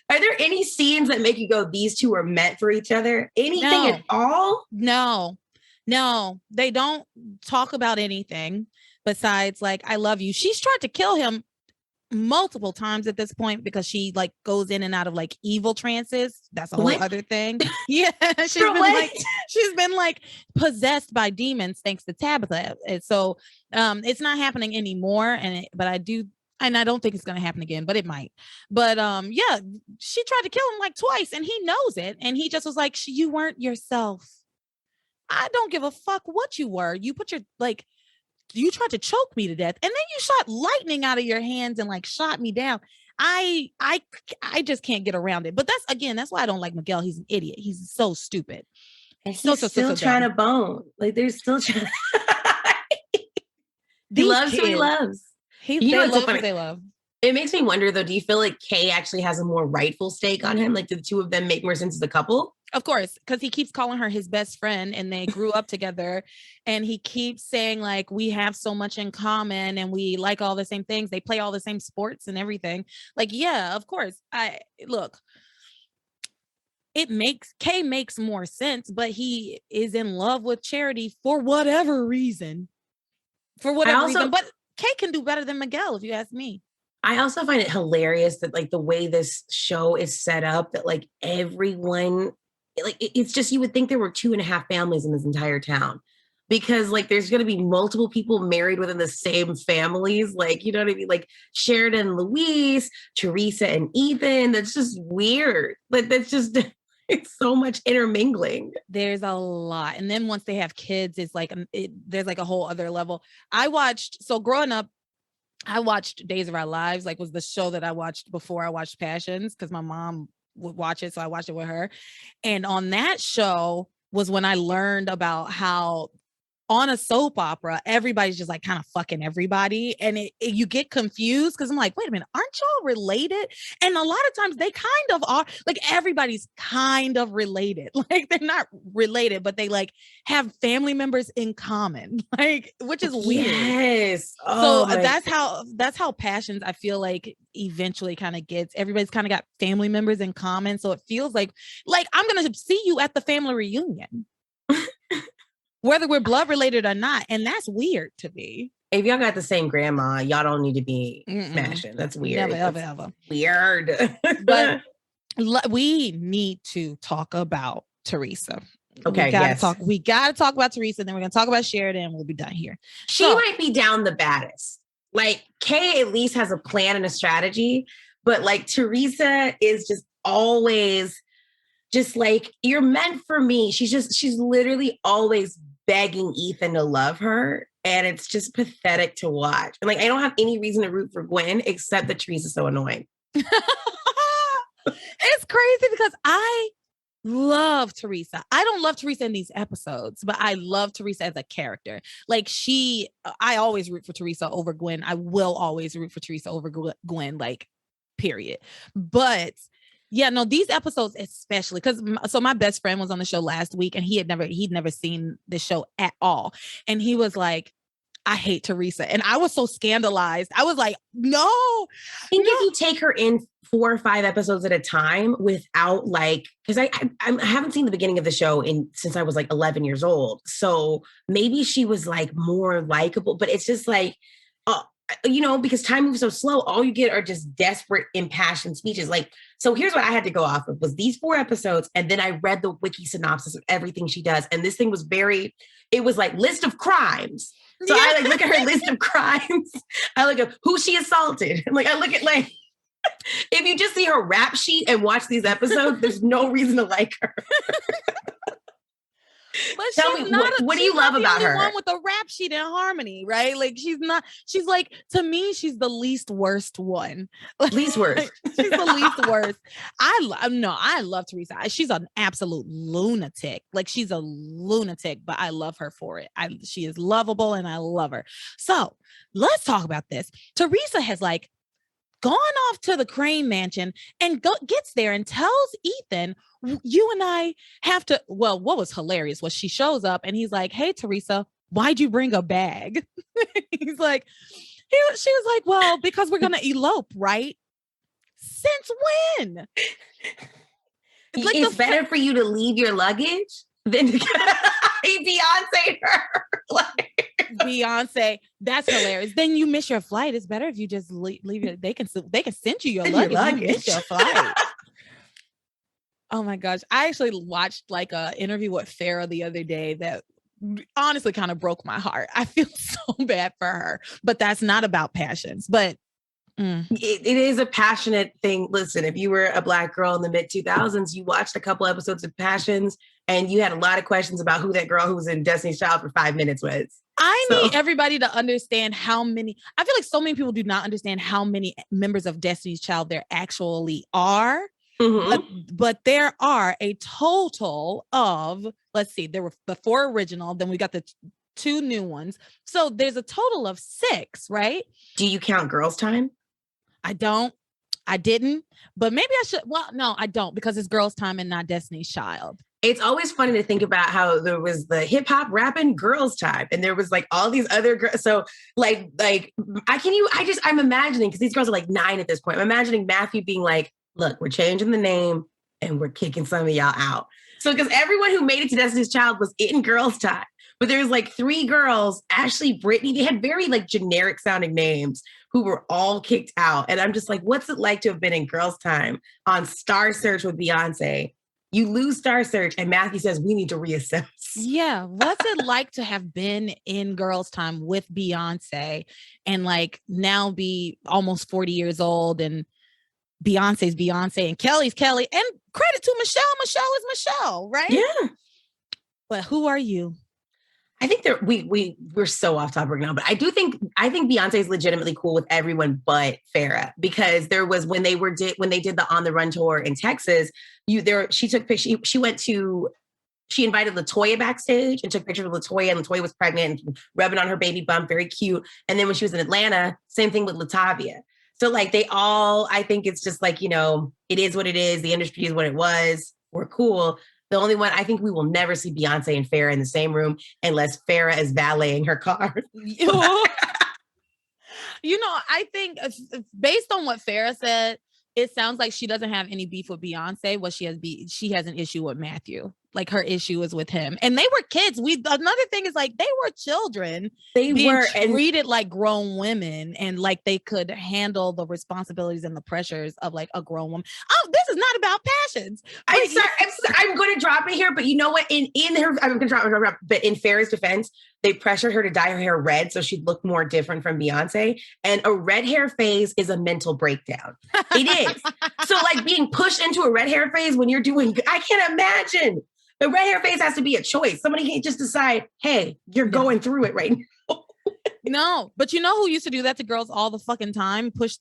there any scenes that make you go, these two are meant for each other? Anything at all? No, they don't talk about anything besides I love you. She's tried to kill him multiple times at this point because she like goes in and out of like evil trances. That's a whole other thing. Yeah, she's been like possessed by demons thanks to Tabitha. And so it's not happening anymore. But I do, and I don't think it's going to happen again, but it might. But yeah, she tried to kill him like twice, and he knows it, and he just was like, "You weren't yourself. I don't give a fuck what you were. You put your like." You tried to choke me to death, and then you shot lightning out of your hands and like shot me down. I just can't get around it. But that's why I don't like Miguel. He's an idiot. He's so stupid. And he's still trying to bone. Like they're still trying. He loves who he loves. They love what they love. It makes me wonder though, do you feel like Kay actually has a more rightful stake on him? Like, do the two of them make more sense as a couple? Of course, because he keeps calling her his best friend and they grew up together, and he keeps saying like, we have so much in common and we like all the same things. They play all the same sports and everything. Like, yeah, of course. Kay makes more sense, but he is in love with Charity for whatever reason. But Kay can do better than Miguel, if you ask me. I also find it hilarious that like the way this show is set up, that like everyone, like it's just, you would think there were 2.5 families in this entire town, because like there's going to be multiple people married within the same families. Like, you know what I mean? Like Sheridan and Louise, Teresa and Ethan. That's just weird. Like that's just, it's so much intermingling. There's a lot. And then once they have kids, it's like, there's like a whole other level. Growing up, I watched Days of Our Lives, like was the show that I watched before I watched Passions, because my mom would watch it. So I watched it with her. And on that show was when I learned about how on a soap opera, everybody's just like kind of fucking everybody. And you get confused because I'm like, wait a minute, aren't y'all related? And a lot of times they kind of are, like everybody's kind of related. Like they're not related, but they like have family members in common, like, which is weird. Yes. Oh, so that's how Passions, I feel like eventually kind of gets, everybody's kind of got family members in common. So it feels like I'm going to see you at the family reunion. Whether we're blood related or not. And that's weird to me. If y'all got the same grandma, y'all don't need to be smashing. That's weird. Never, ever. Weird. But we need to talk about Teresa. Okay, we gotta talk about Teresa, then we're gonna talk about Sheridan, and we'll be done here. She might be down the baddest. Like Kay at least has a plan and a strategy, but like Teresa is just always just like, you're meant for me. She's literally always begging Ethan to love her. And it's just pathetic to watch. And like, I don't have any reason to root for Gwen except that Teresa's so annoying. It's crazy because I love Teresa. I don't love Teresa in these episodes, but I love Teresa as a character. Like I always root for Teresa over Gwen. I will always root for Teresa over Gwen, like, period. But yeah, no, these episodes especially, because my best friend was on the show last week and he'd never seen the show at all. And he was like, I hate Teresa. And I was so scandalized. I was like, no. I think if you take her in 4 or 5 episodes at a time without like, because I haven't seen the beginning of the show since I was like 11 years old. So maybe she was like more likable, but it's just like, because time moves so slow, all you get are just desperate, impassioned speeches. Like, so here's what I had to go off of was these 4 episodes. And then I read the wiki synopsis of everything she does. And this thing was it was like list of crimes. So I like look at her list of crimes. I look at who she assaulted. Like, I look at like, if you just see her rap sheet and watch these episodes, there's no reason to like her. But Tell me, what do you love about her? One with a rap sheet in Harmony, right? Like she's like, to me, she's the least worst one. Least worst. She's the least worst. I love Teresa. She's an absolute lunatic. Like she's a lunatic, but I love her for it. She is lovable and I love her. So let's talk about this. Teresa has like gone off to the Crane Mansion and gets there and tells Ethan, you and I have to, well, what was hilarious was she shows up and he's like, hey, Teresa, why'd you bring a bag? He's like, she was like, well, because we're going to elope, right? Since when? It's better for you to leave your luggage than to Beyonce her. Beyonce, that's hilarious. Then you miss your flight. It's better if you just leave it. They can send you your luggage. You miss your flight. Oh my gosh. I actually watched like a interview with Farrah the other day that honestly kind of broke my heart. I feel so bad for her, but that's not about Passions. But it is a passionate thing. Listen, if you were a Black girl in the mid 2000s, you watched a couple episodes of Passions and you had a lot of questions about who that girl who was in Destiny's Child for 5 minutes was. I need everybody to understand how many, I feel like so many people do not understand how many members of Destiny's Child there actually are. But there are a total of, let's see, there were the 4 original, then we got the 2 new ones. So there's a total of 6, right? Do you count Girls' Time? I don't. I didn't, but maybe I should. Well, no, I don't, because it's Girls' Time and not Destiny's Child. It's always funny to think about how there was the hip hop rapping Girls' Time, and there was like all these other girls. So like I'm imagining, because these girls are like 9 at this point. I'm imagining Matthew being like, look, we're changing the name and we're kicking some of y'all out. So because everyone who made it to Destiny's Child was in Girls' Time. But there was like 3 girls, Ashley, Brittany, they had very like generic sounding names who were all kicked out. And I'm just like, what's it like to have been in Girls' Time on Star Search with Beyonce? You lose Star Search and Matthew says, we need to reassess. Yeah. What's it like to have been in Girls' Time with Beyonce and like now be almost 40 years old, and Beyonce's Beyonce and Kelly's Kelly, and credit to Michelle. Michelle is Michelle, right? Yeah. But who are you? I think we're so off topic now, but I think Beyonce is legitimately cool with everyone but Farrah, because there was when they did the On the Run tour in Texas, she invited LaToya backstage and took pictures of LaToya, and LaToya was pregnant and rubbing on her baby bump, very cute. And then when she was in Atlanta, same thing with LaTavia. So like I think it's just like, you know, it is what it is. The industry is what it was. We're cool. The only one, I think we will never see Beyonce and Farrah in the same room unless Farrah is valeting her car. You know, I think based on what Farrah said, it sounds like she doesn't have any beef with Beyonce. What she has an issue with Matthew. Like her issue is with him, and they were kids. Another thing is like they were children. They were treated like grown women, and like they could handle the responsibilities and the pressures of like a grown woman. Oh, this is not about Passions. I'm going to drop it here, but you know what? In Farrah's defense, they pressured her to dye her hair red so she'd look more different from Beyonce. And a red hair phase is a mental breakdown. It is. So like being pushed into a red hair phase when you're doing, I can't imagine. The red hair phase has to be a choice. Somebody can't just decide, hey, you're going through it right now. No, but you know who used to do that to girls all the fucking time? Put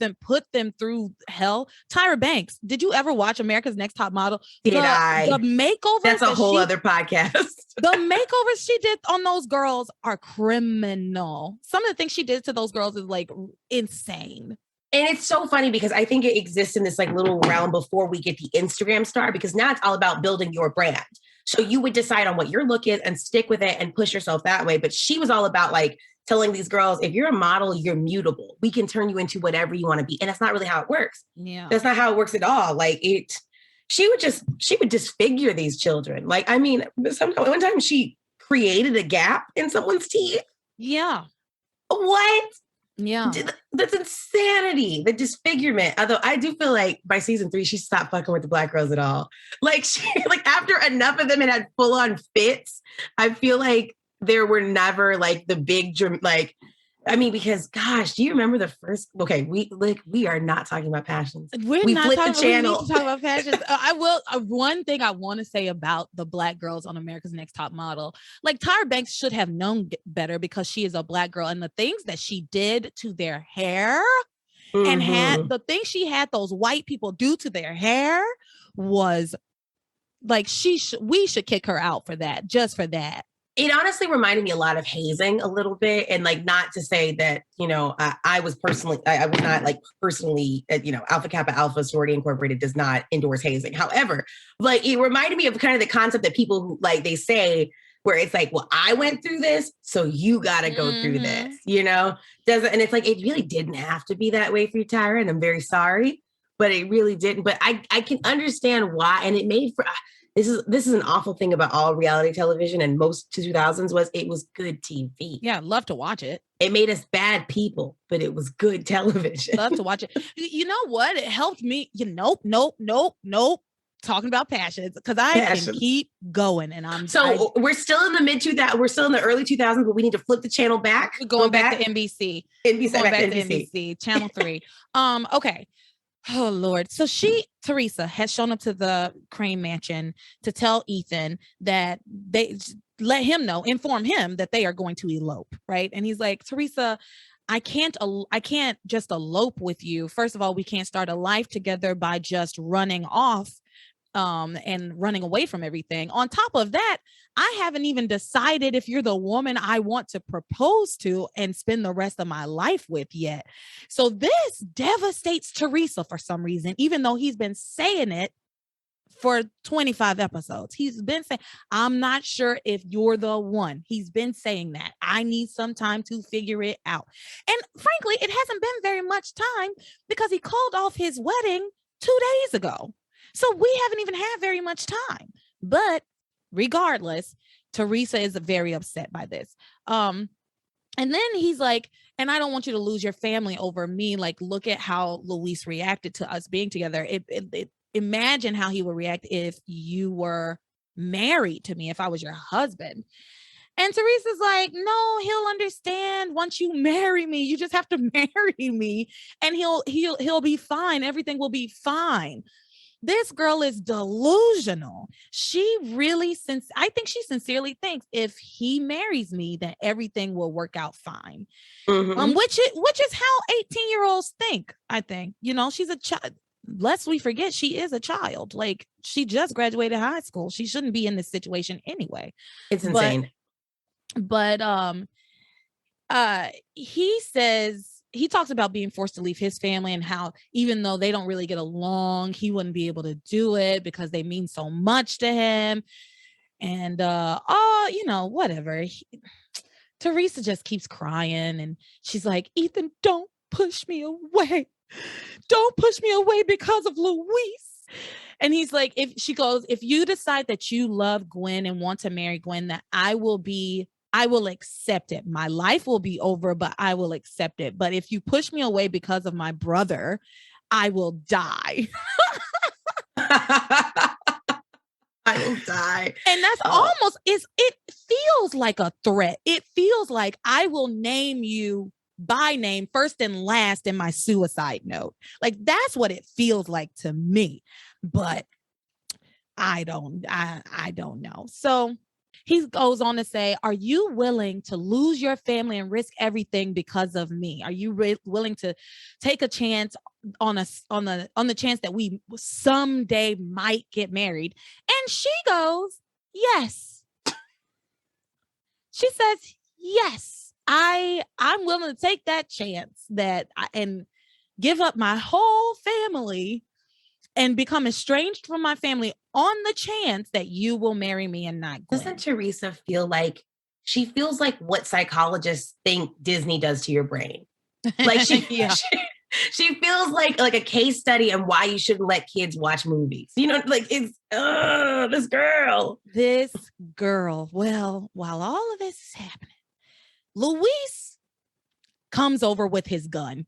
them through hell? Tyra Banks. Did you ever watch America's Next Top Model? The makeovers. That's a whole other podcast. The makeovers she did on those girls are criminal. Some of the things she did to those girls is like insane. And it's so funny because I think it exists in this like little realm before we get the Instagram star, because now it's all about building your brand. So you would decide on what your look is and stick with it and push yourself that way. But she was all about like telling these girls, if you're a model, you're mutable. We can turn you into whatever you want to be. And that's not really how it works. Yeah. That's not how it works at all. Like she would disfigure these children. Like, I mean, one time she created a gap in someone's teeth. Yeah. What? Yeah. That's insanity. The disfigurement. Although I do feel like by season 3, she stopped fucking with the Black girls at all. Like after enough of them had full on fits, I feel like there were never like the big, like, I mean, because gosh, do you remember the first? Okay, we are not talking about Passions. We flipped the channel. We need to talk about Passions. I will. One thing I want to say about the Black girls on America's Next Top Model, like Tyra Banks should have known better because she is a Black girl, and the things that she did to their hair, and had the things she had those white people do to their hair was like we should kick her out for that, just for that. It honestly reminded me a lot of hazing a little bit. And like, not to say that, you know, I was not like personally, you know, Alpha Kappa Alpha Sorority Incorporated does not endorse hazing. However, like it reminded me of kind of the concept that people who like, they say where it's like, well, I went through this, so you got to go through this, you know? And it's like, it really didn't have to be that way for you, Tyra. And I'm very sorry, but it really didn't. But I can understand why. And it made for... this is an awful thing about all reality television and most 2000s was it was good TV. Yeah, love to watch it. It made us bad people, but it was good television. Love to watch it. You know what? It helped me. Nope. Talking about Passions, because I can keep going, and we're still in the mid 2000s. We're still in the early 2000s, but we need to flip the channel back. We're going back to NBC. Going back to NBC, Channel 3. Okay. Oh Lord. So Theresa has shown up to the Crane Mansion to tell Ethan that they inform him that they are going to elope, right? And he's like, Theresa, I can't just elope with you. First of all, we can't start a life together by just running off and running away from everything. On top of that, I haven't even decided if you're the woman I want to propose to and spend the rest of my life with yet. So this devastates Teresa for some reason, even though he's been saying it for 25 episodes. He's been saying, I'm not sure if you're the one. He's been saying that. I need some time to figure it out. And frankly, it hasn't been very much time because he called off his wedding 2 days ago. So we haven't even had very much time. But regardless, Teresa is very upset by this. And then he's like, and I don't want you to lose your family over me. Like, look at how Luis reacted to us being together. Imagine how he would react if you were married to me, if I was your husband. And Teresa's like, no, he'll understand once you marry me. You just have to marry me and he'll be fine. Everything will be fine. This girl is delusional. I think she sincerely thinks if he marries me, that everything will work out fine. Mm-hmm. Which is how 18-year-olds think, I think. She's a child. Lest we forget, she is a child. Like, she just graduated high school. She shouldn't be in this situation anyway. It's insane. But he talks about being forced to leave his family and how even though they don't really get along, he wouldn't be able to do it because they mean so much to him. And whatever. Teresa just keeps crying and she's like, Ethan, don't push me away. Don't push me away because of Luis. And he's like, if you decide that you love Gwen and want to marry Gwen, that I will accept it. My life will be over, but I will accept it. But if you push me away because of my brother, I will die. I will die. And that's almost, it feels like a threat. It feels like I will name you by name first and last in my suicide note. Like, that's what it feels like to me. But I don't know. So he goes on to say, are you willing to lose your family and risk everything because of me? Are you willing to take a chance on the chance that we someday might get married? And she goes, yes. She says, yes, I'm willing to take that chance and give up my whole family and become estranged from my family on the chance that you will marry me and not Gwen. Doesn't Teresa feel like she feels like what psychologists think Disney does to your brain? Like she feels like a case study on why you shouldn't let kids watch movies. Like it's this girl. Well, while all of this is happening, Luis comes over with his gun.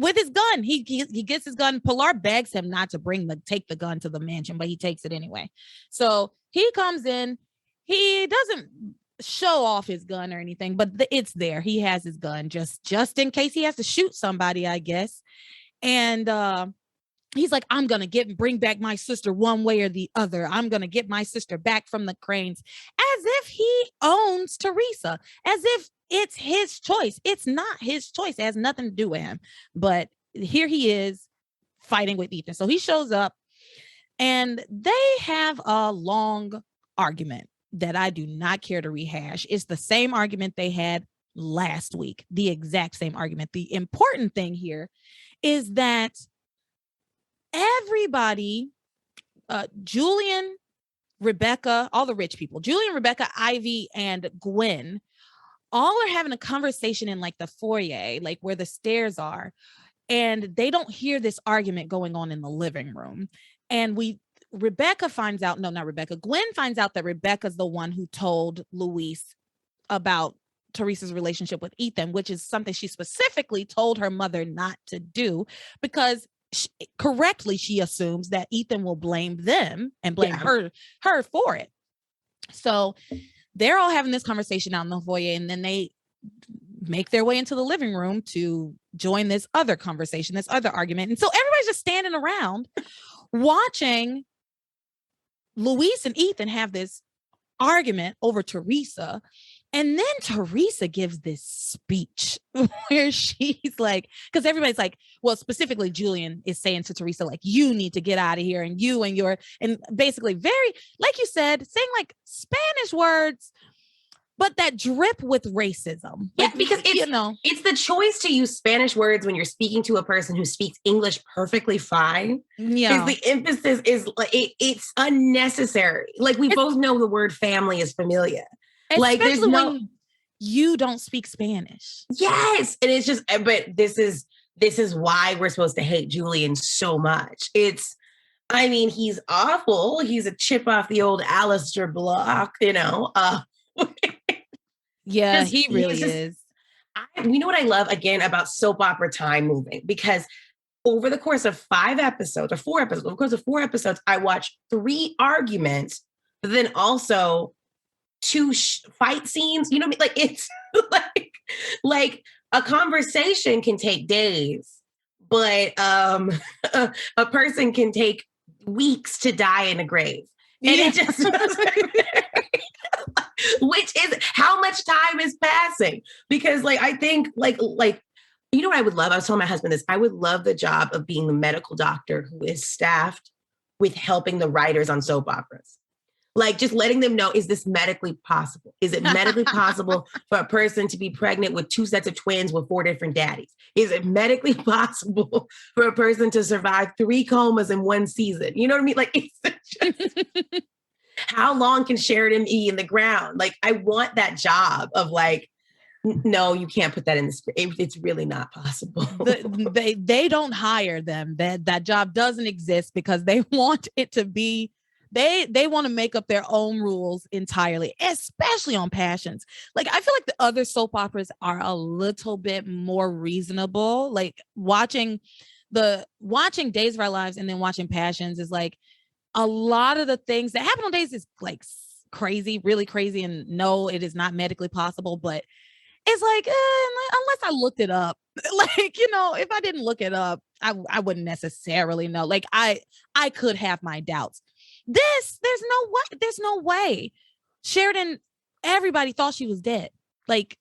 He gets his gun. Pilar begs him not to take the gun to the mansion, but he takes it anyway. So he comes in. He doesn't show off his gun or anything, but it's there. He has his gun just in case he has to shoot somebody, I guess. And he's like, I'm going to bring back my sister one way or the other. I'm going to get my sister back from the Cranes, as if he owns Teresa, as if it's his choice. It's not his choice. It has nothing to do with him. But here he is fighting with Ethan. So he shows up and they have a long argument that I do not care to rehash. It's the same argument they had last week, the exact same argument. The important thing here is that everybody, Julian, Rebecca, all the rich people, Julian, Rebecca, Ivy, and Gwen, all are having a conversation in like the foyer, like where the stairs are. And they don't hear this argument going on in the living room. And Rebecca finds out, no, not Rebecca, Gwen finds out that Rebecca's the one who told Luis about Theresa's relationship with Ethan, which is something she specifically told her mother not to do because correctly she assumes that Ethan will blame them and blame her for it. So they're all having this conversation out in the foyer, and then they make their way into the living room to join this other conversation, this other argument. And so everybody's just standing around watching Luis and Ethan have this argument over Theresa. And then Theresa gives this speech where she's like, because everybody's like, well, specifically Julian is saying to Theresa, like, you need to get out of here, and you and your, and basically very, like you said, saying like Spanish words, but that drip with racism. Yeah, like, because it's, it's the choice to use Spanish words when you're speaking to a person who speaks English perfectly fine. Yeah. Is the emphasis is like, it's unnecessary. Like we both know the word family is familia. Like there's no, when you don't speak Spanish. Yes. And it's just, but this is why we're supposed to hate Julian so much. I mean, he's awful. He's a chip off the old Alistair block, you know? Yeah, he really is. You know what I love again about soap opera time moving? Because over the course of 4 episodes, I watched 3 arguments, but then also 2 fight scenes. You know what I mean? Like it's like a conversation can take days, but a person can take weeks to die in a grave. And it just which is how much time is passing. Because like I think like you know what I would love? I was telling my husband this. I would love the job of being the medical doctor who is staffed with helping the writers on soap operas. Like just letting them know, is this medically possible? Is it medically possible for a person to be pregnant with 2 sets of twins with 4 different daddies? Is it medically possible for a person to survive 3 comas in 1 season? You know what I mean? Like, it's just, how long can Sheridan be in the ground? Like, I want that job of like, no, you can't put that in the script. It's really not possible. They don't hire them. That job doesn't exist because they want it to be. They want to make up their own rules entirely, especially on Passions. Like, I feel like the other soap operas are a little bit more reasonable. Like watching Days of Our Lives and then watching Passions is like a lot of the things that happen on Days is like crazy, really crazy. And no, it is not medically possible, but it's like, unless I looked it up, like, you know, if I didn't look it up, I wouldn't necessarily know. Like I could have my doubts. There's no way. Sheridan, everybody thought she was dead. Like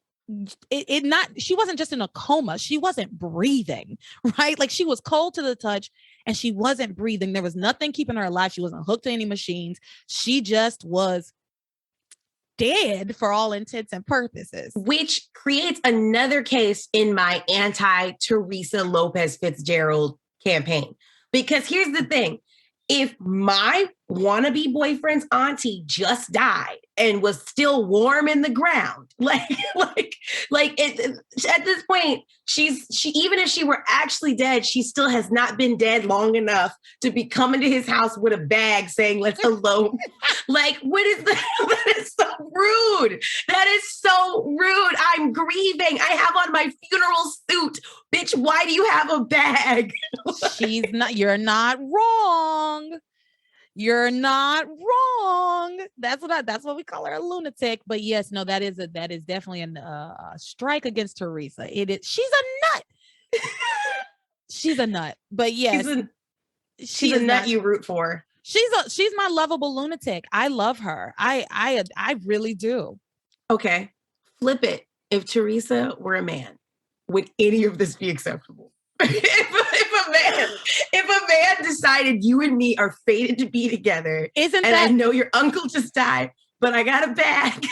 she wasn't just in a coma. She wasn't breathing, right? Like she was cold to the touch and she wasn't breathing. There was nothing keeping her alive. She wasn't hooked to any machines. She just was dead for all intents and purposes. Which creates another case in my anti-Teresa Lopez Fitzgerald campaign. Because here's the thing. If my wannabe boyfriend's auntie just died and was still warm in the ground, at this point, she even if she were actually dead, she still has not been dead long enough to be coming to his house with a bag saying, "Let's hello." Like, what is that? That is so rude. That is so rude. I'm grieving. I have on my funeral suit. Bitch, why do you have a bag? You're not wrong. You're not wrong. That's what we call her, a lunatic. But yes, no, that is definitely a strike against Teresa. It is. She's a nut. She's a nut. But yes, she's a nut you root for. She's my lovable lunatic. I love her. I really do. Okay, flip it. If Teresa were a man, would any of this be acceptable? If a man decided you and me are fated to be together, I know your uncle just died, but I got a bag.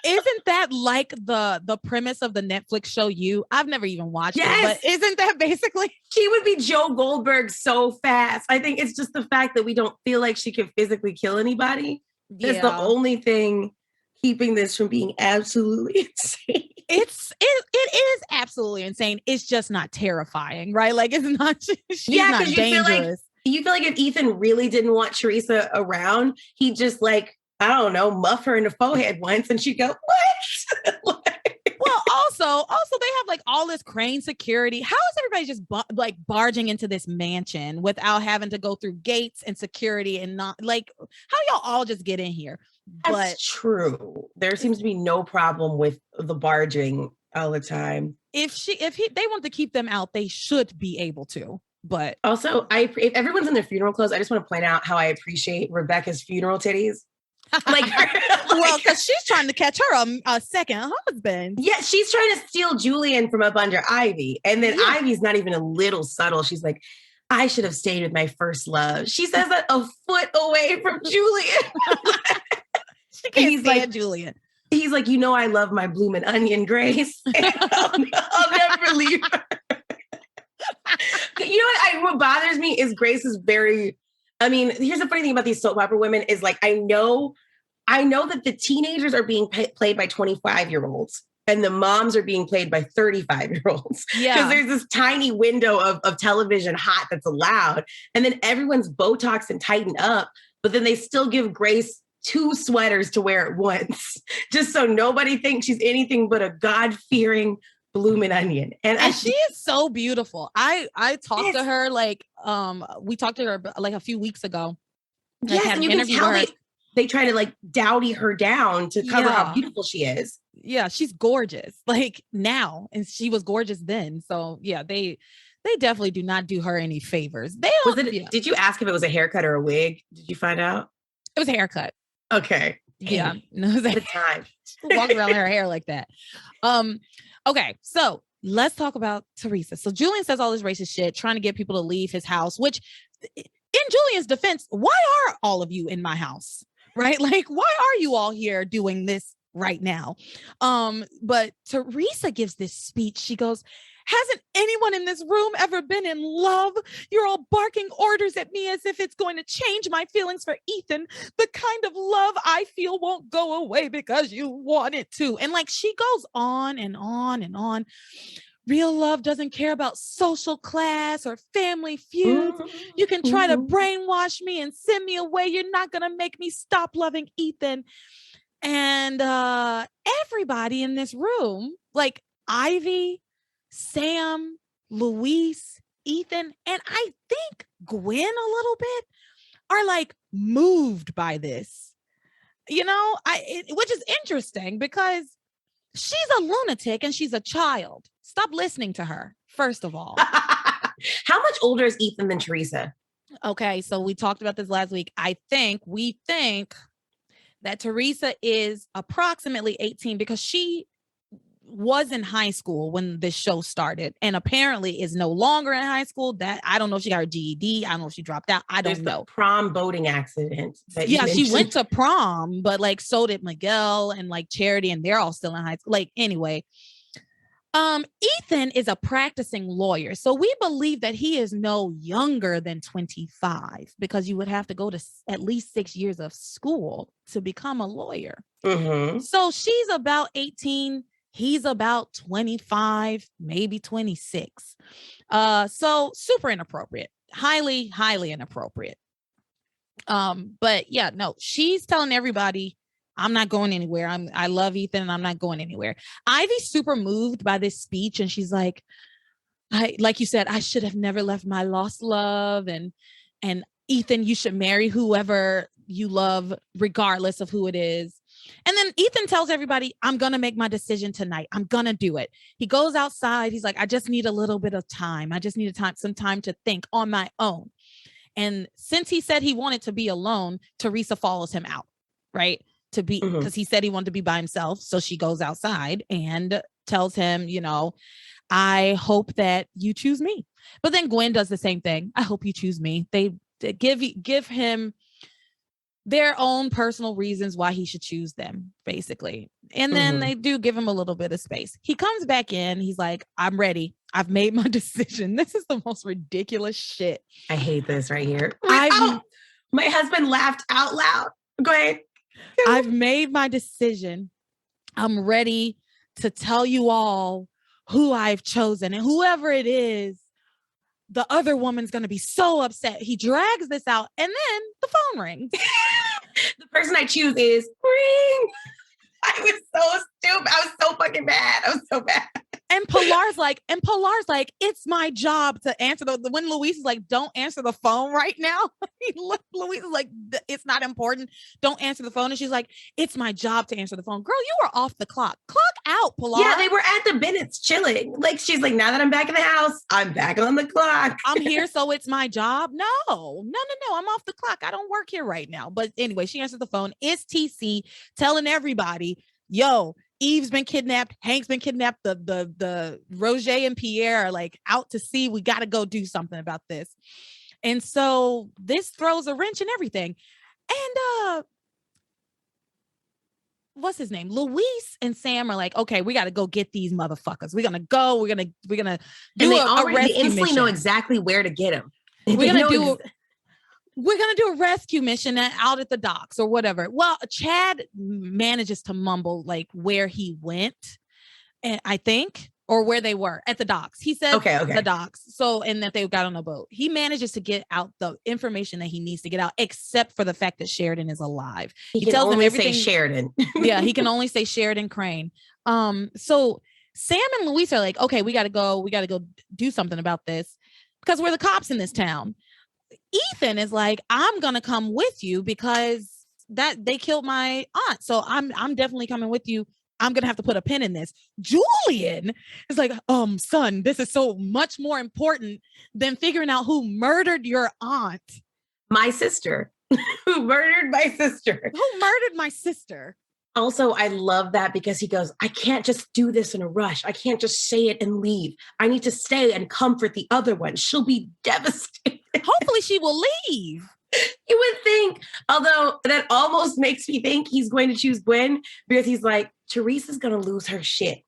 Isn't that like the premise of the Netflix show You? I've never even watched it, but isn't that basically? She would be Joe Goldberg so fast. I think it's just the fact that we don't feel like she could physically kill anybody. That's the only thing keeping this from being absolutely insane. It is absolutely insane. It's just not terrifying, right? Like it's not. She's not dangerous. you feel like if Ethan really didn't want Teresa around, he'd just like, I don't know, muff her in the forehead once and she'd go, what? Well, also they have like all this crane security. How is everybody just like barging into this mansion without having to go through gates and security and not like, how y'all all just get in here? That's true. There seems to be no problem with the barging all the time. If they want to keep them out, they should be able to. But also, if everyone's in their funeral clothes, I just want to point out how I appreciate Rebecca's funeral titties. Well, because she's trying to catch her a second husband. Yeah, she's trying to steal Julian from up under Ivy. And then Ivy's not even a little subtle. She's like, I should have stayed with my first love. She says that a foot away from Julian. She can't stand Julian. He's like, I love my bloomin' onion, Grace. I'll never leave her. What bothers me is Grace is very, here's the funny thing about these soap opera women is like, I know that the teenagers are being played by 25-year-olds and the moms are being played by 35-year-olds. Yeah. Because there's this tiny window of television hot that's allowed. And then everyone's Botox and tightened up, but then they still give Grace 2 sweaters to wear at once, just so nobody thinks she's anything but a God-fearing bloomin' onion. And she is so beautiful. I talked to her we talked to her like a few weeks ago. Yes, and you can tell they try to like dowdy her down to cover how beautiful she is. Yeah, she's gorgeous like now, and she was gorgeous then. So yeah, they definitely do not do her any favors. Did you ask if it was a haircut or a wig? Did you find out? It was a haircut. Okay. Yeah. No, it was a time. Walk around her hair like that. Okay, so let's talk about Teresa. So Julian says all this racist shit, trying to get people to leave his house, which in Julian's defense, why are all of you in my house? Right? Like, why are you all here doing this right now? But Teresa gives this speech. She goes, hasn't anyone in this room ever been in love? You're all barking orders at me as if it's going to change my feelings for Ethan. The kind of love I feel won't go away because you want it to. And like, she goes on and on and on. Real love doesn't care about social class or family feuds. You can try to brainwash me and send me away. You're not going to make me stop loving Ethan. And everybody in this room, like Ivy, Sam, Luis, Ethan, and I think Gwen a little bit are like moved by this, which is interesting because she's a lunatic and she's a child. Stop listening to her, first of all. How much older is Ethan than Teresa? Okay, so we talked about this last week. We think that Teresa is approximately 18 because she was in high school when this show started and apparently is no longer in high school. That I don't know if she got her GED. I don't know if she dropped out. I don't know. The prom boating accident. Yeah, she went to prom, but like so did Miguel and like Charity, and they're all still in high school. Like anyway, Ethan is a practicing lawyer, so we believe that he is no younger than 25 because you would have to go to at least 6 years of school to become a lawyer. Mm-hmm. So she's about 18. He's about 25, maybe 26. So super inappropriate, highly, highly inappropriate. But yeah, no, she's telling everybody, I'm not going anywhere. I love Ethan and I'm not going anywhere. Ivy's super moved by this speech. And she's like you said, I should have never left my lost love. And Ethan, you should marry whoever you love, regardless of who it is. And then Ethan tells everybody, I'm going to make my decision tonight. I'm going to do it. He goes outside. He's like, I just need a little bit of time. I just need some time to think on my own. And since he said he wanted to be alone, Teresa follows him out, right? Because he said he wanted to be by himself. So she goes outside and tells him, I hope that you choose me. But then Gwen does the same thing. I hope you choose me. They give him their own personal reasons why he should choose them, basically. And then they do give him a little bit of space. He comes back in. He's like, I'm ready. I've made my decision. This is the most ridiculous shit. I hate this right here. My husband laughed out loud. Go ahead. I've made my decision. I'm ready to tell you all who I've chosen. And whoever it is, the other woman's going to be so upset. He drags this out and then the phone rings. The person I choose is ring. I was so stupid. I was so fucking bad. I was so bad. And Pilar's like, it's my job to answer when Luis is like, don't answer the phone right now. Luis is like, it's not important. Don't answer the phone. And she's like, it's my job to answer the phone. Girl, you were off the clock. Clock out, Pilar. Yeah, they were at the Bennett's chilling. Like, she's like, now that I'm back in the house, I'm back on the clock. I'm here, so it's my job. No. I'm off the clock. I don't work here right now. But anyway, she answered the phone. It's TC telling everybody, yo, Eve's been kidnapped. Hank's been kidnapped. The Roger and Pierre are like out to sea. We got to go do something about this. And so this throws a wrench in everything. And what's his name? Luis and Sam are like, okay, we got to go get these motherfuckers. We're gonna go. We're gonna do a rescue mission. They know exactly where to get them. We're going to do a rescue mission out at the docks or whatever. Well, Chad manages to mumble like where he went, and I think, or where they were at the docks. He said the docks. So, and that they got on a boat. He manages to get out the information that he needs to get out, except for the fact that Sheridan is alive. He tells them everything. Say Sheridan. Yeah, he can only say Sheridan Crane. So Sam and Luis are like, okay, we got to go do something about this because we're the cops in this town. Ethan is like, I'm gonna come with you because that they killed my aunt. So I'm definitely coming with you. I'm gonna have to put a pin in this. Julian is like, son, this is so much more important than figuring out who murdered your aunt. My sister. Who murdered my sister. Also, I love that because he goes, I can't just do this in a rush. I can't just say it and leave. I need to stay and comfort the other one. She'll be devastated. Hopefully she will leave. You would think, although that almost makes me think he's going to choose Gwen because he's like, Teresa's going to lose her shit.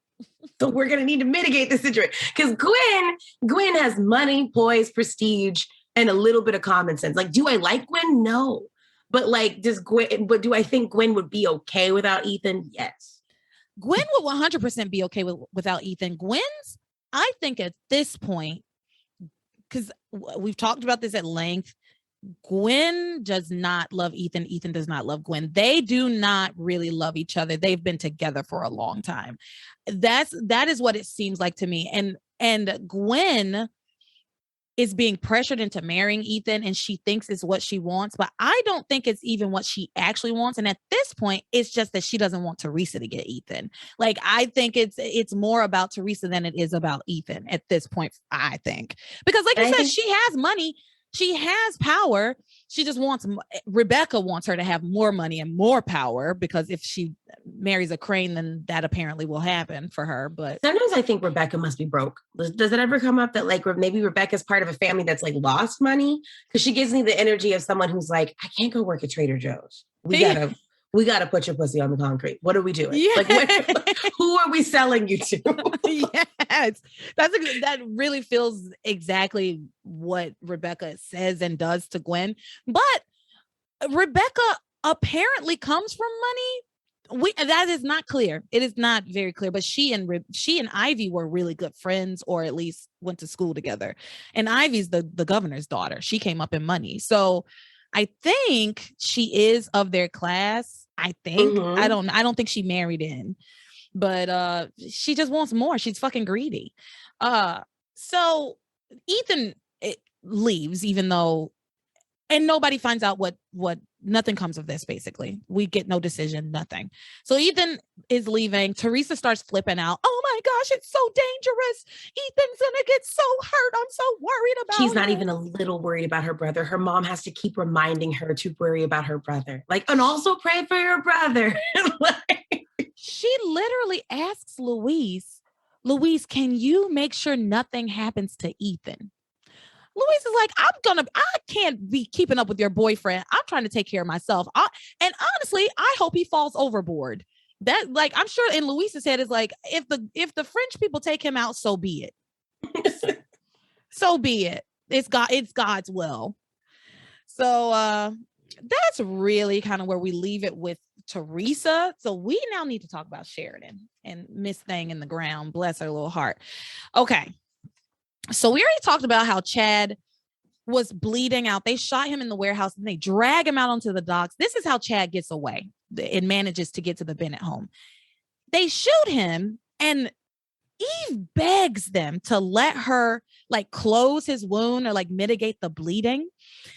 So we're going to need to mitigate the situation. Because Gwen has money, poise, prestige, and a little bit of common sense. Like, do I like Gwen? No. But like, do I think Gwen would be okay without Ethan? Yes. Gwen would 100% be okay without Ethan. I think at this point, because we've talked about this at length, Gwen does not love Ethan. Ethan does not love Gwen. They do not really love each other. They've been together for a long time. That is what it seems like to me. And Gwen is being pressured into marrying Ethan, and she thinks it's what she wants, but I don't think it's even what she actually wants. And at this point, it's just that she doesn't want Teresa to get Ethan. Like, I think it's more about Teresa than it is about Ethan at this point, I think. Because like you said, she has money. She has power. She just Rebecca wants her to have more money and more power because if she marries a Crane, then that apparently will happen for her. But sometimes I think Rebecca must be broke. Does it ever come up that like maybe Rebecca's part of a family that's like lost money? Because she gives me the energy of someone who's like, I can't go work at Trader Joe's. We gotta put your pussy on the concrete. What are we doing? Yeah. Like, who are we selling you to? Yes, that really feels exactly what Rebecca says and does to Gwen. But Rebecca apparently comes from money. That is not clear. It is not very clear. But she and Ivy were really good friends, or at least went to school together. And Ivy's the governor's daughter. She came up in money, so I think she is of their class. I think. I don't think she married in, but she just wants more. She's fucking greedy. So Ethan leaves, even though, and nobody finds out what nothing comes of this. Basically, we get no decision, nothing. So Ethan is leaving. Teresa starts flipping out. Oh my gosh, it's so dangerous. Ethan's gonna get so hurt. I'm so worried about him. She's not even a little worried about her brother. Her mom has to keep reminding her to worry about her brother. Like, and also pray for your brother. She literally asks Luis, can you make sure nothing happens to Ethan? Luis is like, I can't be keeping up with your boyfriend. I'm trying to take care of myself. And honestly, I hope he falls overboard. That, like, I'm sure in Luis's head is like, if the French people take him out, so be it. So be it. It's God's will. So that's really kind of where we leave it with Teresa. So we now need to talk about Sheridan and Miss Thing in the ground. Bless her little heart. Okay. So we already talked about how Chad was bleeding out. They shot him in the warehouse and they drag him out onto the docks. This is how Chad gets away and manages to get to the Bennett home. They shoot him and Eve begs them to let her like close his wound or like mitigate the bleeding.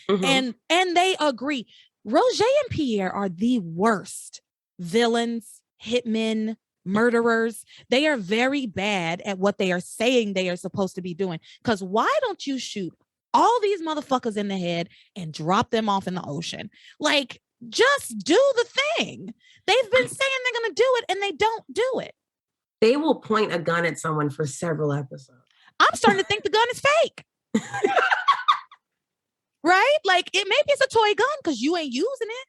And they agree. Roger and Pierre are the worst villains, hitmen, murderers. They are very bad at what they are saying they are supposed to be doing. Because why don't you shoot all these motherfuckers in the head and drop them off in the ocean? Like, just do the thing. They've been saying they're going to do it and they don't do it. They will point a gun at someone for several episodes. I'm starting to think the gun is fake. Right? Like, maybe it's a toy gun because you ain't using it.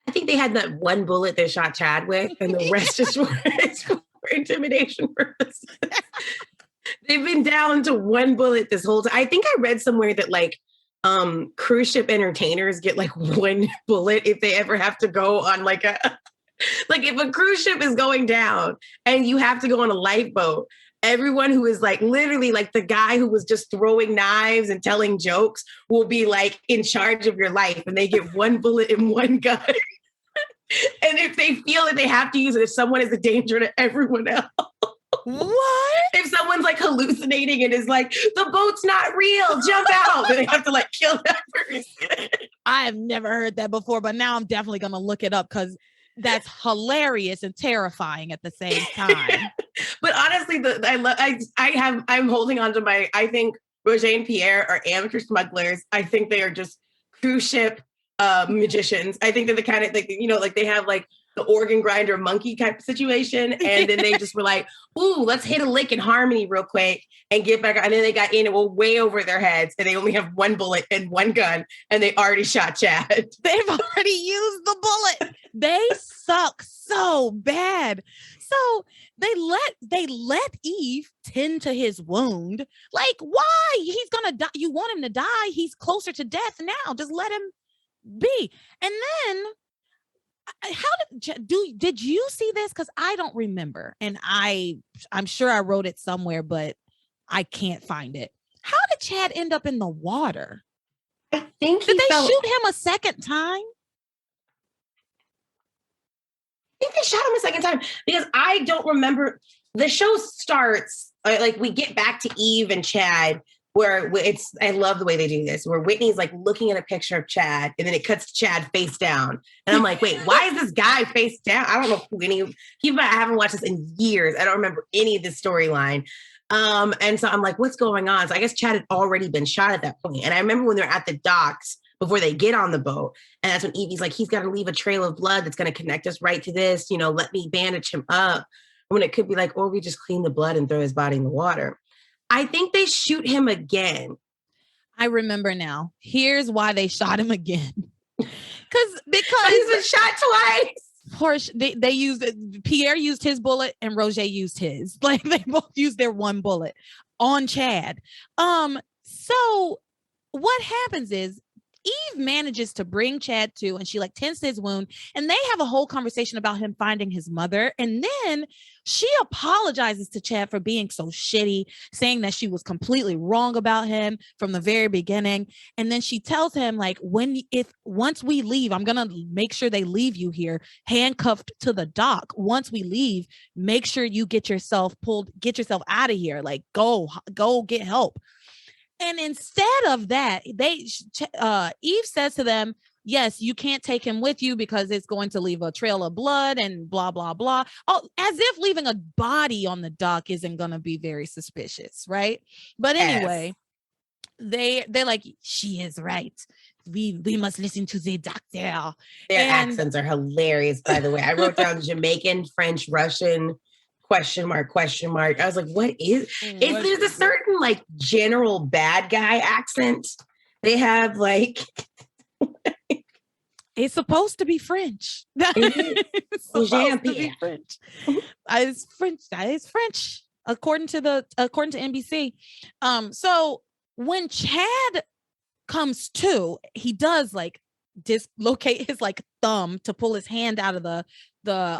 I think they had that one bullet they shot Chad with, and the rest is for intimidation purposes. They've been down to one bullet this whole time. I think I read somewhere that like cruise ship entertainers get like one bullet if they ever have to go on like if a cruise ship is going down and you have to go on a lifeboat, everyone who is like literally like the guy who was just throwing knives and telling jokes will be like in charge of your life, and they get one bullet and one gun. And if they feel that they have to use it, if someone is a danger to everyone else. What? If someone's like hallucinating and is like, the boat's not real, jump out, then they have to like kill that person. I have never heard that before, but now I'm definitely going to look it up because that's hilarious and terrifying at the same time. But honestly, I'm holding on to I think Roger and Pierre are amateur smugglers. I think they are just cruise ship magicians. I think they're the kind of like, like they have like the organ grinder monkey type of situation. And then they just were like, ooh, let's hit a lick in harmony real quick and get back. And then they got in and were way over their heads. And they only have one bullet and one gun. And they already shot Chad. They've already used the bullet. They suck so bad. So they let Eve tend to his wound. Like, why? He's gonna die. You want him to die. He's closer to death now. Just let him be. And then did you see this? Because I don't remember, and I'm sure I wrote it somewhere, but I can't find it. How did Chad end up in the water? I think did they shoot him a second time? I think they shot him a second time because I don't remember. The show starts like we get back to Eve and Chad, where I love the way they do this, where Whitney's like looking at a picture of Chad and then it cuts to Chad face down. And I'm like, wait, why is this guy face down? I don't know I haven't watched this in years. I don't remember any of this storyline. And so I'm like, what's going on? So I guess Chad had already been shot at that point. And I remember when they're at the docks before they get on the boat. And that's when Evie's like, he's got to leave a trail of blood that's going to connect us right to this, let me bandage him up. When it could be like, or we just clean the blood and throw his body in the water. I think they shoot him again. I remember now. Here's why they shot him again. Because he's been shot twice. They used Pierre used his bullet and Roger used his. Like they both used their one bullet on Chad. So what happens is Eve manages to bring Chad to, and she like tends to his wound, and they have a whole conversation about him finding his mother. And then she apologizes to Chad for being so shitty, saying that she was completely wrong about him from the very beginning. And then she tells him like, once we leave, I'm going to make sure they leave you here handcuffed to the dock. Once we leave, make sure you get yourself out of here. Like go get help. And instead of that, Eve says to them, yes, you can't take him with you because it's going to leave a trail of blood and blah, blah, blah. Oh, as if leaving a body on the dock isn't going to be very suspicious, right? But anyway, they're like, she is right. We must listen to the doctor. Their accents are hilarious, by the way. I wrote down Jamaican, French, Russian, question mark. I was like, what is there's a certain like general bad guy accent they have, like it's supposed to be French. It's supposed to be French. It's French according to NBC. So when Chad comes to, he does like dislocate his like thumb to pull his hand out of the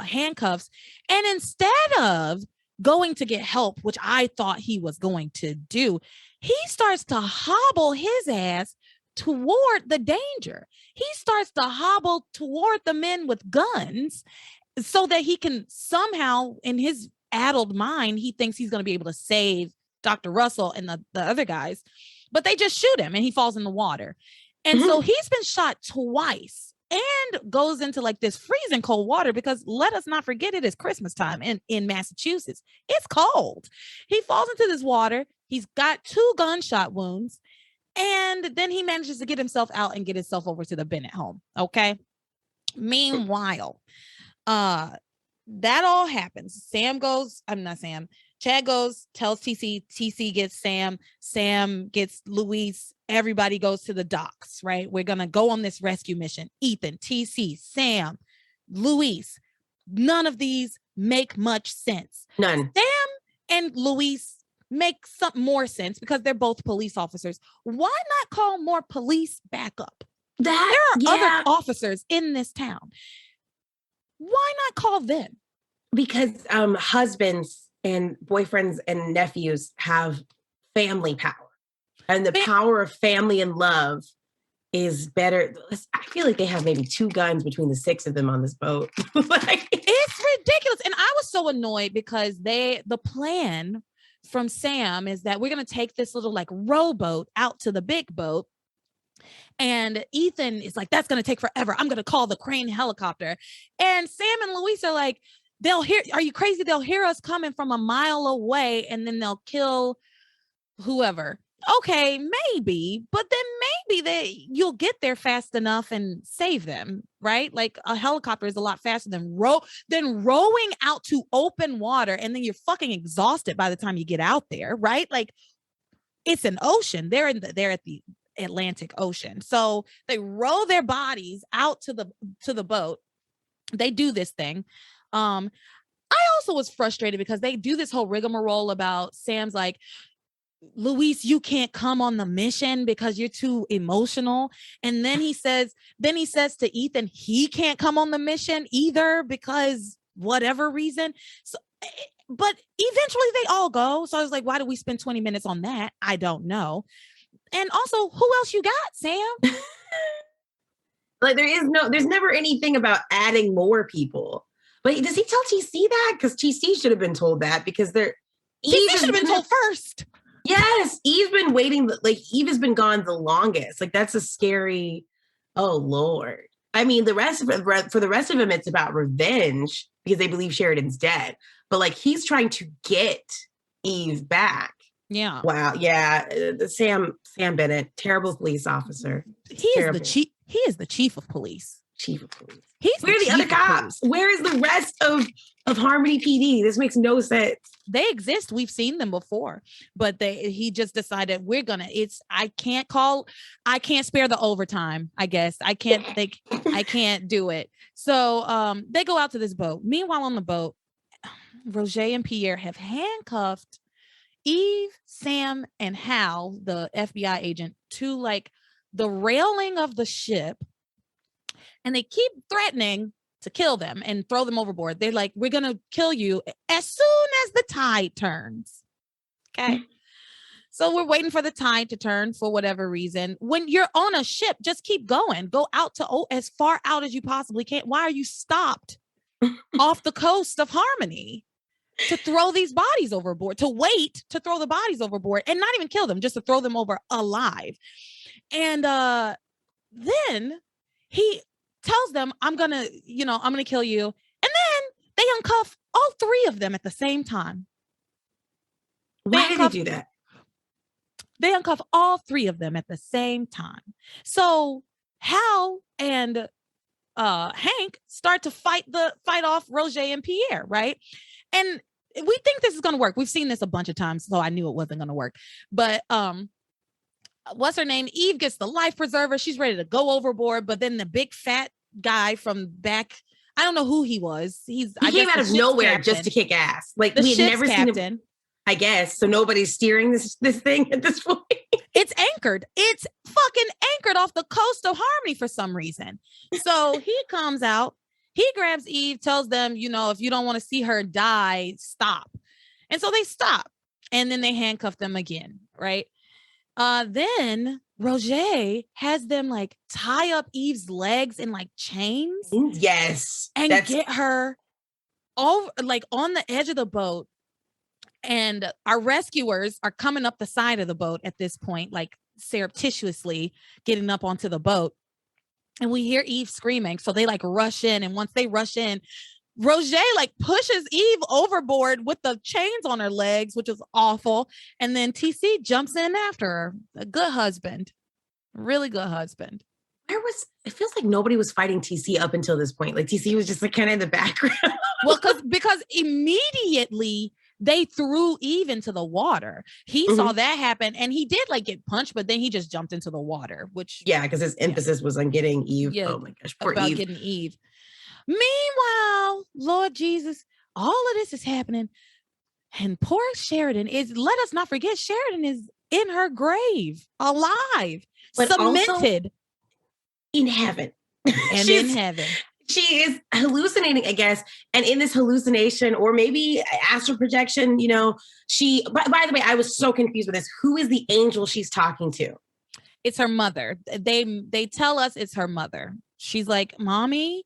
handcuffs, and instead of going to get help, which I thought he was going to do, he starts to hobble his ass toward the danger. He starts to hobble toward the men with guns so that he can somehow, in his addled mind, he thinks he's going to be able to save Dr. Russell and the other guys, but they just shoot him and he falls in the water. And so he's been shot twice and goes into like this freezing cold water, because let us not forget it is Christmas time in Massachusetts. It's cold. He falls into this water. He's got 2 gunshot wounds, and then he manages to get himself out and get himself over to the Bennett home. Okay. Meanwhile, that all happens. Chad goes, tells TC, TC gets Sam gets Luis, everybody goes to the docks, right? We're going to go on this rescue mission. Ethan, TC, Sam, Luis, none of these make much sense. None. Sam and Luis make some more sense because they're both police officers. Why not call more police backup? There are other officers in this town. Why not call them? Because husbands and boyfriends and nephews have family power, and the power of family and love is better. I feel like they have maybe 2 guns between the 6 of them on this boat. Like, it's ridiculous. And I was so annoyed because the plan from Sam is that we're going to take this little like rowboat out to the big boat. And Ethan is like, that's going to take forever. I'm going to call the crane helicopter. And Sam and Luis are like, they'll hear, are you crazy? They'll hear us coming from a mile away and then they'll kill whoever. Okay, maybe, but then maybe you'll get there fast enough and save them, right? Like a helicopter is a lot faster than rowing out to open water, and then you're fucking exhausted by the time you get out there, right? Like, it's an ocean. They're at the Atlantic Ocean. So they row their bodies out to the boat. They do this thing. I also was frustrated because they do this whole rigmarole about Sam's like, Luis, you can't come on the mission because you're too emotional. And then he says to Ethan, he can't come on the mission either because whatever reason. So, but eventually they all go. So I was like, why do we spend 20 minutes on that? I don't know. And also, who else you got, Sam? Like, there's never anything about adding more people. But does he tell TC that? Because TC should have been told that, because TC should have been told first. Yes, Eve's been waiting. Like, Eve has been gone the longest. Like, that's a scary. Oh Lord. I mean, for the rest of them, it's about revenge because they believe Sheridan's dead. But like, he's trying to get Eve back. Yeah. Wow. Yeah. Sam Bennett, terrible police officer. He is the chief. He is the chief of police. Chief of police. Where are the other cops? Where is the rest of Harmony PD? This makes no sense. They exist. We've seen them before, but he just decided I can't spare the overtime. I guess I can't do it. So they go out to this boat. Meanwhile, on the boat, Roger and Pierre have handcuffed Eve, Sam, and Hal, the FBI agent, to like the railing of the ship. And they keep threatening to kill them and throw them overboard. They're like, we're going to kill you as soon as the tide turns. Okay. So we're waiting for the tide to turn for whatever reason. When you're on a ship, just keep going. Go out to as far out as you possibly can. Why are you stopped off the coast of Harmony to throw these bodies overboard, to wait to throw the bodies overboard and not even kill them, just to throw them over alive? And then he tells them, I'm gonna kill you. And then they uncuff all 3 of them at the same time. Why did they do that? They uncuff all 3 of them at the same time. So Hal and Hank start to fight off Roger and Pierre, right? And we think this is gonna work. We've seen this a bunch of times, so I knew it wasn't gonna work. But what's her name? Eve gets the life preserver. She's ready to go overboard, but then the big fat guy from back, I don't know who he was. He came out of nowhere captain, just to kick ass. Like, we had never seen him, I guess. So nobody's steering this thing at this point. It's anchored. It's fucking anchored off the coast of Harmony for some reason. So he comes out, he grabs Eve, tells them, if you don't want to see her die, stop. And so they stop. And then they handcuff them again, right? Then Roger has them like tie up Eve's legs in like chains. Yes. And get her over like on the edge of the boat. And our rescuers are coming up the side of the boat at this point, like surreptitiously getting up onto the boat. And we hear Eve screaming. So they like rush in. And once they rush in, Roger like pushes Eve overboard with the chains on her legs, which is awful. And then TC jumps in after her. A good husband. Really good husband. It feels like nobody was fighting TC up until this point. Like TC was just like kind of in the background. Well, because immediately they threw Eve into the water. He saw that happen and he did like get punched, but then he just jumped into the water, which because his emphasis was on getting Eve. Yeah, oh my gosh, poor about Eve. getting Eve. Meanwhile, Lord Jesus, all of this is happening. And poor Sheridan let us not forget, Sheridan is in her grave, alive, but cemented. In heaven. And in heaven. She is hallucinating, I guess. And in this hallucination, or maybe astral projection, by the way, I was so confused with this. Who is the angel she's talking to? It's her mother. They tell us it's her mother. She's like, Mommy.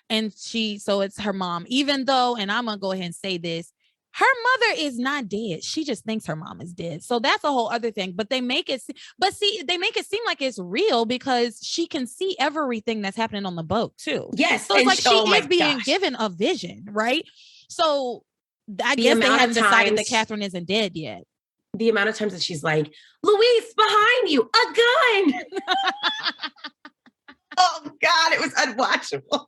And so it's her mom, even though, and I'm going to go ahead and say this, her mother is not dead. She just thinks her mom is dead. So that's a whole other thing. But they make it seem like it's real because she can see everything that's happening on the boat too. Yes. So it's like she is being given a vision, right? So I guess they haven't decided that Catherine isn't dead yet. The amount of times that she's like, Luis, behind you, a gun. Oh God, it was unwatchable.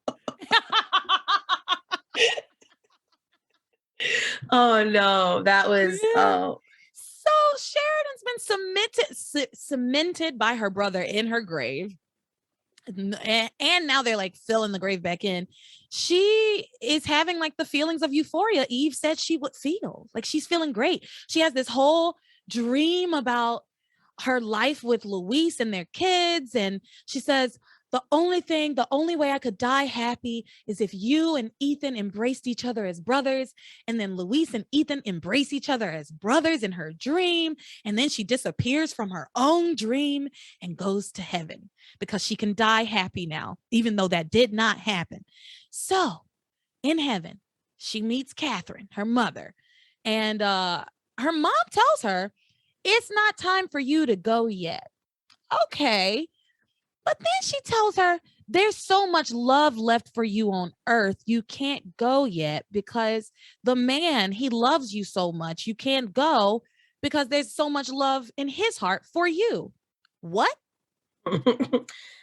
Oh no, that was So Sheridan's been cemented by her brother in her grave. And now they're like filling the grave back in. She is having like the feelings of euphoria Eve said she would feel. Like she's feeling great. She has this whole dream about her life with Luis and their kids. And she says, the only way I could die happy is if you and Ethan embraced each other as brothers. And then Luis and Ethan embrace each other as brothers in her dream. And then she disappears from her own dream and goes to heaven because she can die happy now, even though that did not happen. So in heaven, she meets Catherine, her mother. And her mom tells her, it's not time for you to go yet. Okay. But then she tells her, there's so much love left for you on earth. You can't go yet because the man, he loves you so much. You can't go because there's so much love in his heart for you. What?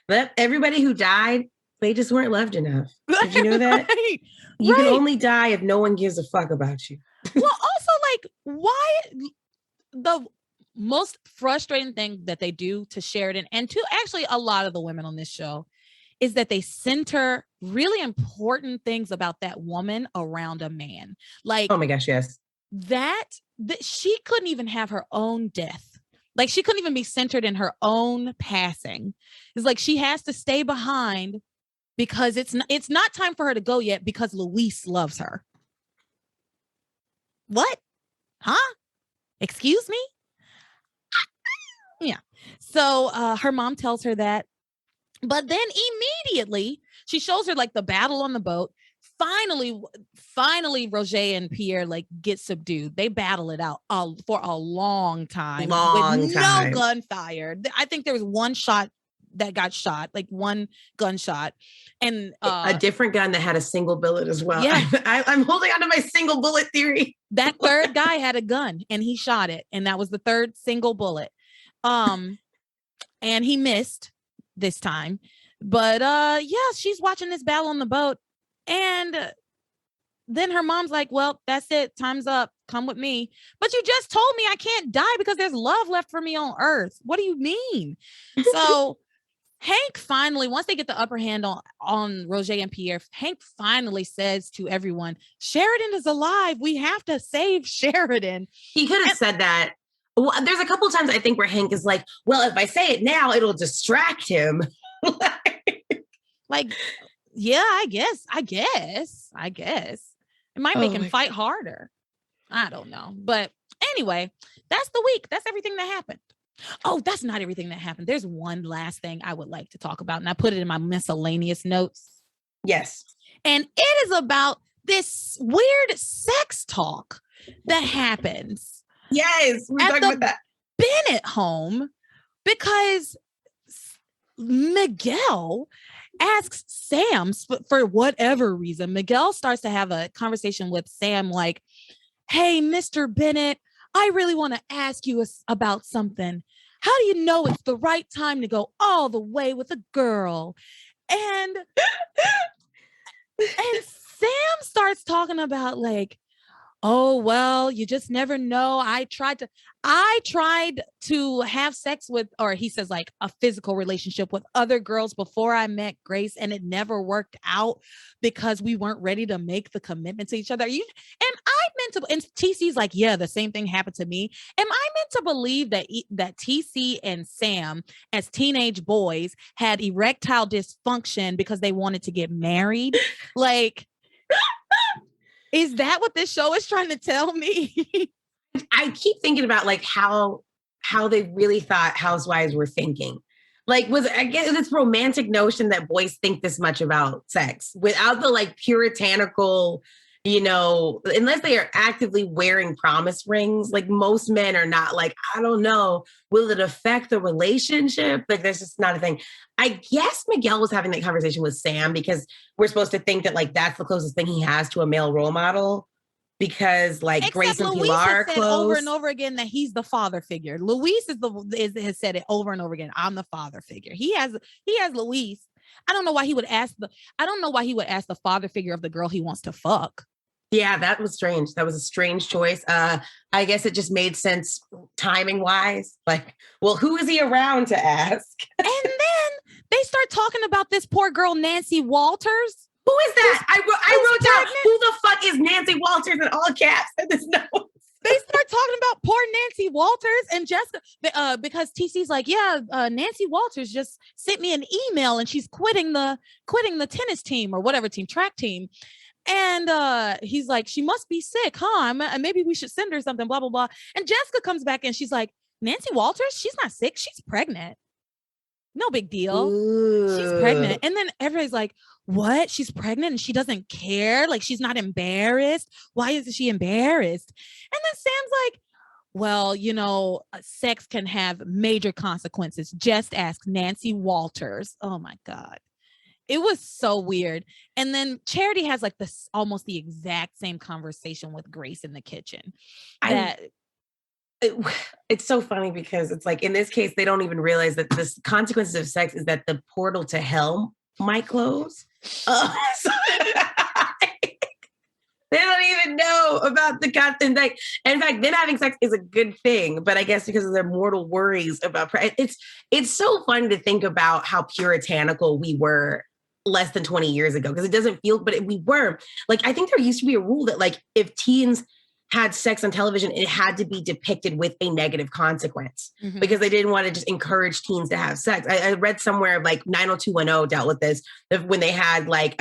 But everybody who died, they just weren't loved enough. Did you know that? Right. You can only die if no one gives a fuck about you. Well, also, like, why the most frustrating thing that they do to Sheridan and to actually a lot of the women on this show is that they center really important things about that woman around a man. Like, oh my gosh, yes. That she couldn't even have her own death. Like she couldn't even be centered in her own passing. It's like she has to stay behind because it's not time for her to go yet because Luis loves her. What? Huh? Excuse me? Yeah. So her mom tells her that, but then immediately she shows her like the battle on the boat. Finally, Roger and Pierre like get subdued. They battle it out for a long time. No gun fired. I think there was one shot that got shot, like one gunshot, and a different gun that had a single bullet as well. Yeah, I'm holding on to my single bullet theory. That third guy had a gun and he shot it, and that was the third single bullet. And he missed this time. But yeah, she's watching this battle on the boat. And then her mom's like, well, that's it. Time's up. Come with me. But you just told me I can't die because there's love left for me on earth. What do you mean? So Hank finally, once they get the upper hand on Roger and Pierre, Hank finally says to everyone, Sheridan is alive. We have to save Sheridan. He could have said that. Well, there's a couple of times I think where Hank is like, well, if I say it now, it'll distract him. Like, yeah, I guess. It might make him fight harder. I don't know. But anyway, that's the week. That's everything that happened. Oh, that's not everything that happened. There's one last thing I would like to talk about, and I put it in my miscellaneous notes. Yes. And it is about this weird sex talk that happens. Yes, we're talking about that. Bennett home, because Miguel asks Sam, for whatever reason, Miguel starts to have a conversation with Sam like, hey, Mr. Bennett, I really want to ask you about something. How do you know it's the right time to go all the way with a girl? And Sam starts talking about like, oh, well, you just never know. I tried to have sex with, or he says like a physical relationship with other girls before I met Grace, and it never worked out because we weren't ready to make the commitment to each other. And I meant to, and TC's like, yeah, the same thing happened to me. Am I meant to believe that TC and Sam as teenage boys had erectile dysfunction because they wanted to get married? Like, is that what this show is trying to tell me? I keep thinking about like how they really thought housewives were thinking. Like, I guess this romantic notion that boys think this much about sex without the like puritanical, unless they are actively wearing promise rings. Like most men are not like, I don't know, will it affect the relationship? Like that's just not a thing. I guess Miguel was having that conversation with Sam because we're supposed to think that like that's the closest thing he has to a male role model. Because like Except Grace and Luis Pilar are has said close. over and over again that he's the father figure. Luis has said it over and over again. I'm the father figure. He has Luis. I don't know why he would ask the father figure of the girl he wants to fuck. Yeah, that was strange. That was a strange choice. I guess it just made sense timing wise. Like, well, who is he around to ask? And then they start talking about this poor girl, Nancy Walters. Who is that? I wrote down, who the fuck is Nancy Walters in all caps in this note? They start talking about poor Nancy Walters and Jessica because TC's like, yeah, Nancy Walters just sent me an email and she's quitting the tennis team or whatever team, track team. And he's like, she must be sick, huh? Maybe we should send her something, blah, blah, blah. And Jessica comes back and she's like, Nancy Walters, she's not sick. She's pregnant. No big deal. Ooh. She's pregnant. And then everybody's like, what? She's pregnant and she doesn't care? Like, she's not embarrassed? Why isn't she embarrassed? And then Sam's like, well, sex can have major consequences. Just ask Nancy Walters. Oh my God. It was so weird. And then Charity has like this almost the exact same conversation with Grace in the kitchen. It's so funny because it's like in this case, they don't even realize that the consequences of sex is that the portal to hell might close. They don't even know about the content. Like, in fact, them having sex is a good thing, but I guess because of their mortal worries about it's so fun to think about how puritanical we were less than 20 years ago, because it doesn't feel, but we were. Like, I think there used to be a rule that like if teens had sex on television, it had to be depicted with a negative consequence because they didn't want to just encourage teens to have sex. I read somewhere like 90210 dealt with this when they had like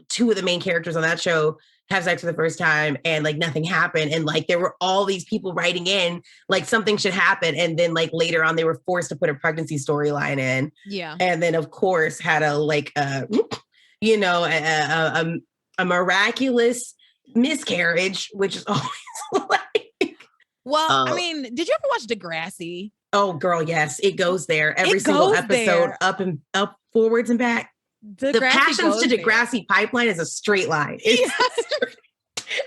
two of the main characters on that show have sex for the first time and like nothing happened. And like there were all these people writing in like something should happen. And then like later on, they were forced to put a pregnancy storyline in. Yeah. And then of course had a miraculous miscarriage, which is always like. Well, I mean, did you ever watch Degrassi? Oh, girl, yes, it goes there every single episode, up, forwards and back. The Passions to Degrassi pipeline is a straight line. It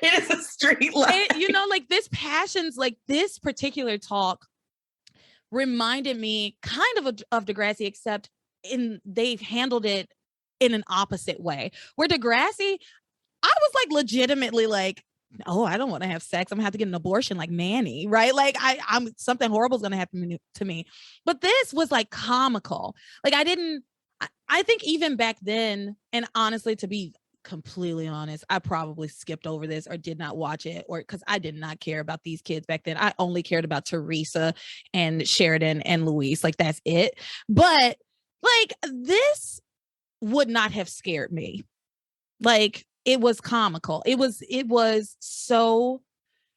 is a straight line. Like this Passions, like this particular talk reminded me kind of Degrassi, except they've handled it in an opposite way. Where Degrassi, I was like legitimately like, oh, I don't want to have sex. I'm gonna have to get an abortion like Manny, right? Like I'm something horrible is gonna happen to me. But this was like comical. Like I think even back then, and honestly, to be completely honest, I probably skipped over this or did not watch it, or because I did not care about these kids back then. I only cared about Teresa and Sheridan and Luis. Like that's it. But like this would not have scared me. Like it was comical. It was so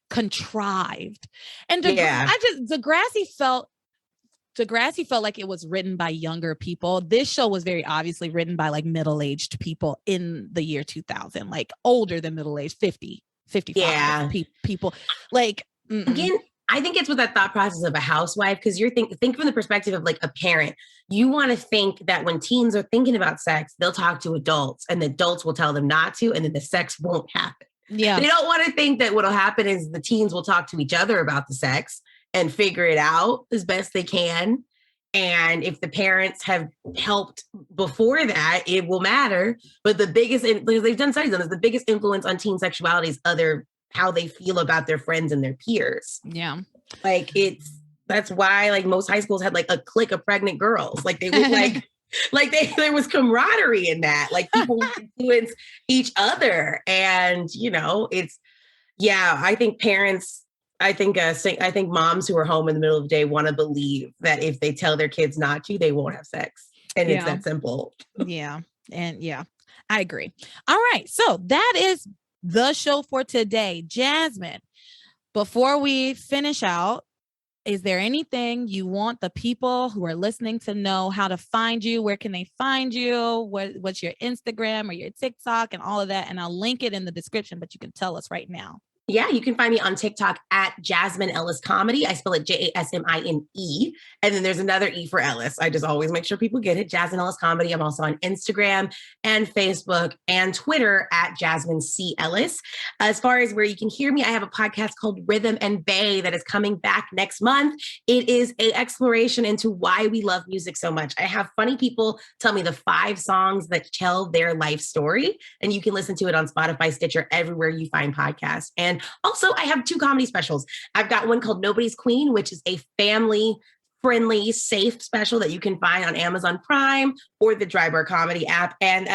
contrived. And Degrassi felt Degrassi felt like it was written by younger people. This show was very obviously written by like middle-aged people in the year 2000, like older than middle-aged, 50, 55 people. Like, again, I think it's with that thought process of a housewife, because you're think from the perspective of like a parent. You want to think that when teens are thinking about sex, they'll talk to adults and the adults will tell them not to, and then the sex won't happen. Yeah. They don't want to think that what'll happen is the teens will talk to each other about the sex and figure it out as best they can. And if the parents have helped before that, it will matter. But the biggest, because they've done studies on this, the biggest influence on teen sexuality is how they feel about their friends and their peers. Yeah. Like that's why like most high schools had like a clique of pregnant girls. Like they would there was camaraderie in that. Like people influence each other. And, I think parents, I think moms who are home in the middle of the day want to believe that if they tell their kids not to, they won't have sex. And it's that simple. Yeah. And I agree. All right. So that is the show for today. Jasmine, before we finish out, is there anything you want the people who are listening to know? How to find you? Where can they find you? What's your Instagram or your TikTok and all of that? And I'll link it in the description, but you can tell us right now. Yeah, you can find me on TikTok at Jasmine Ellis Comedy. I spell it Jasmine. And then there's another E for Ellis. I just always make sure people get it. Jasmine Ellis Comedy. I'm also on Instagram and Facebook and Twitter at Jasmine C. Ellis. As far as where you can hear me, I have a podcast called Rhythm and Bay that is coming back next month. It is an exploration into why we love music so much. I have funny people tell me the 5 songs that tell their life story. And you can listen to it on Spotify, Stitcher, everywhere you find podcasts. And also, I have 2 comedy specials. I've got one called Nobody's Queen, which is a family-friendly, safe special that you can find on Amazon Prime or the Dry Bar Comedy app. And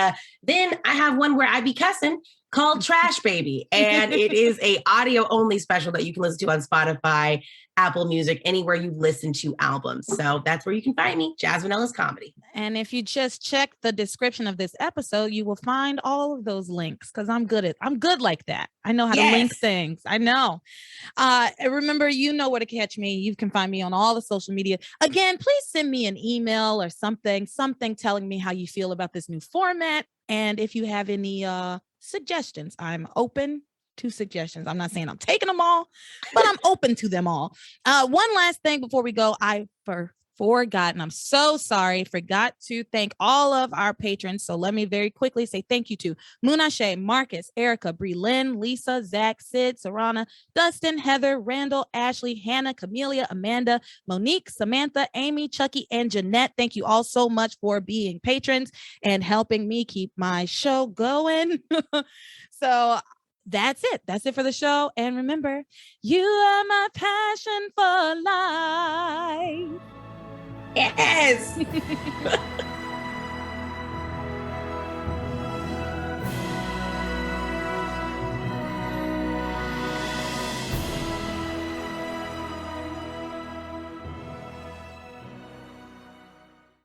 then I have one where I be cussing called Trash Baby. And it is a audio-only special that you can listen to on Spotify, Apple Music, anywhere you listen to albums. So that's where you can find me, Jasmine Ellis Comedy. And if you just check the description of this episode, you will find all of those links, because I'm good like that. I know how to link things. I know. Remember, you know where to catch me. You can find me on all the social media. Again, please send me an email or something telling me how you feel about this new format. And if you have any suggestions, I'm open to suggestions. I'm not saying I'm taking them all, but I'm open to them all. One last thing before we go, I forgot, and I'm so sorry, forgot to thank all of our patrons. So let me very quickly say thank you to Munashe, Marcus, Erica, Bree Lynn, Lisa, Zach, Sid, Sarana, Dustin, Heather, Randall, Ashley, Hannah, Camelia, Amanda, Monique, Samantha, Amy, Chucky, and Jeanette. Thank you all so much for being patrons and helping me keep my show going. So that's it. That's it for the show. And remember, you are my passion for life. Yes.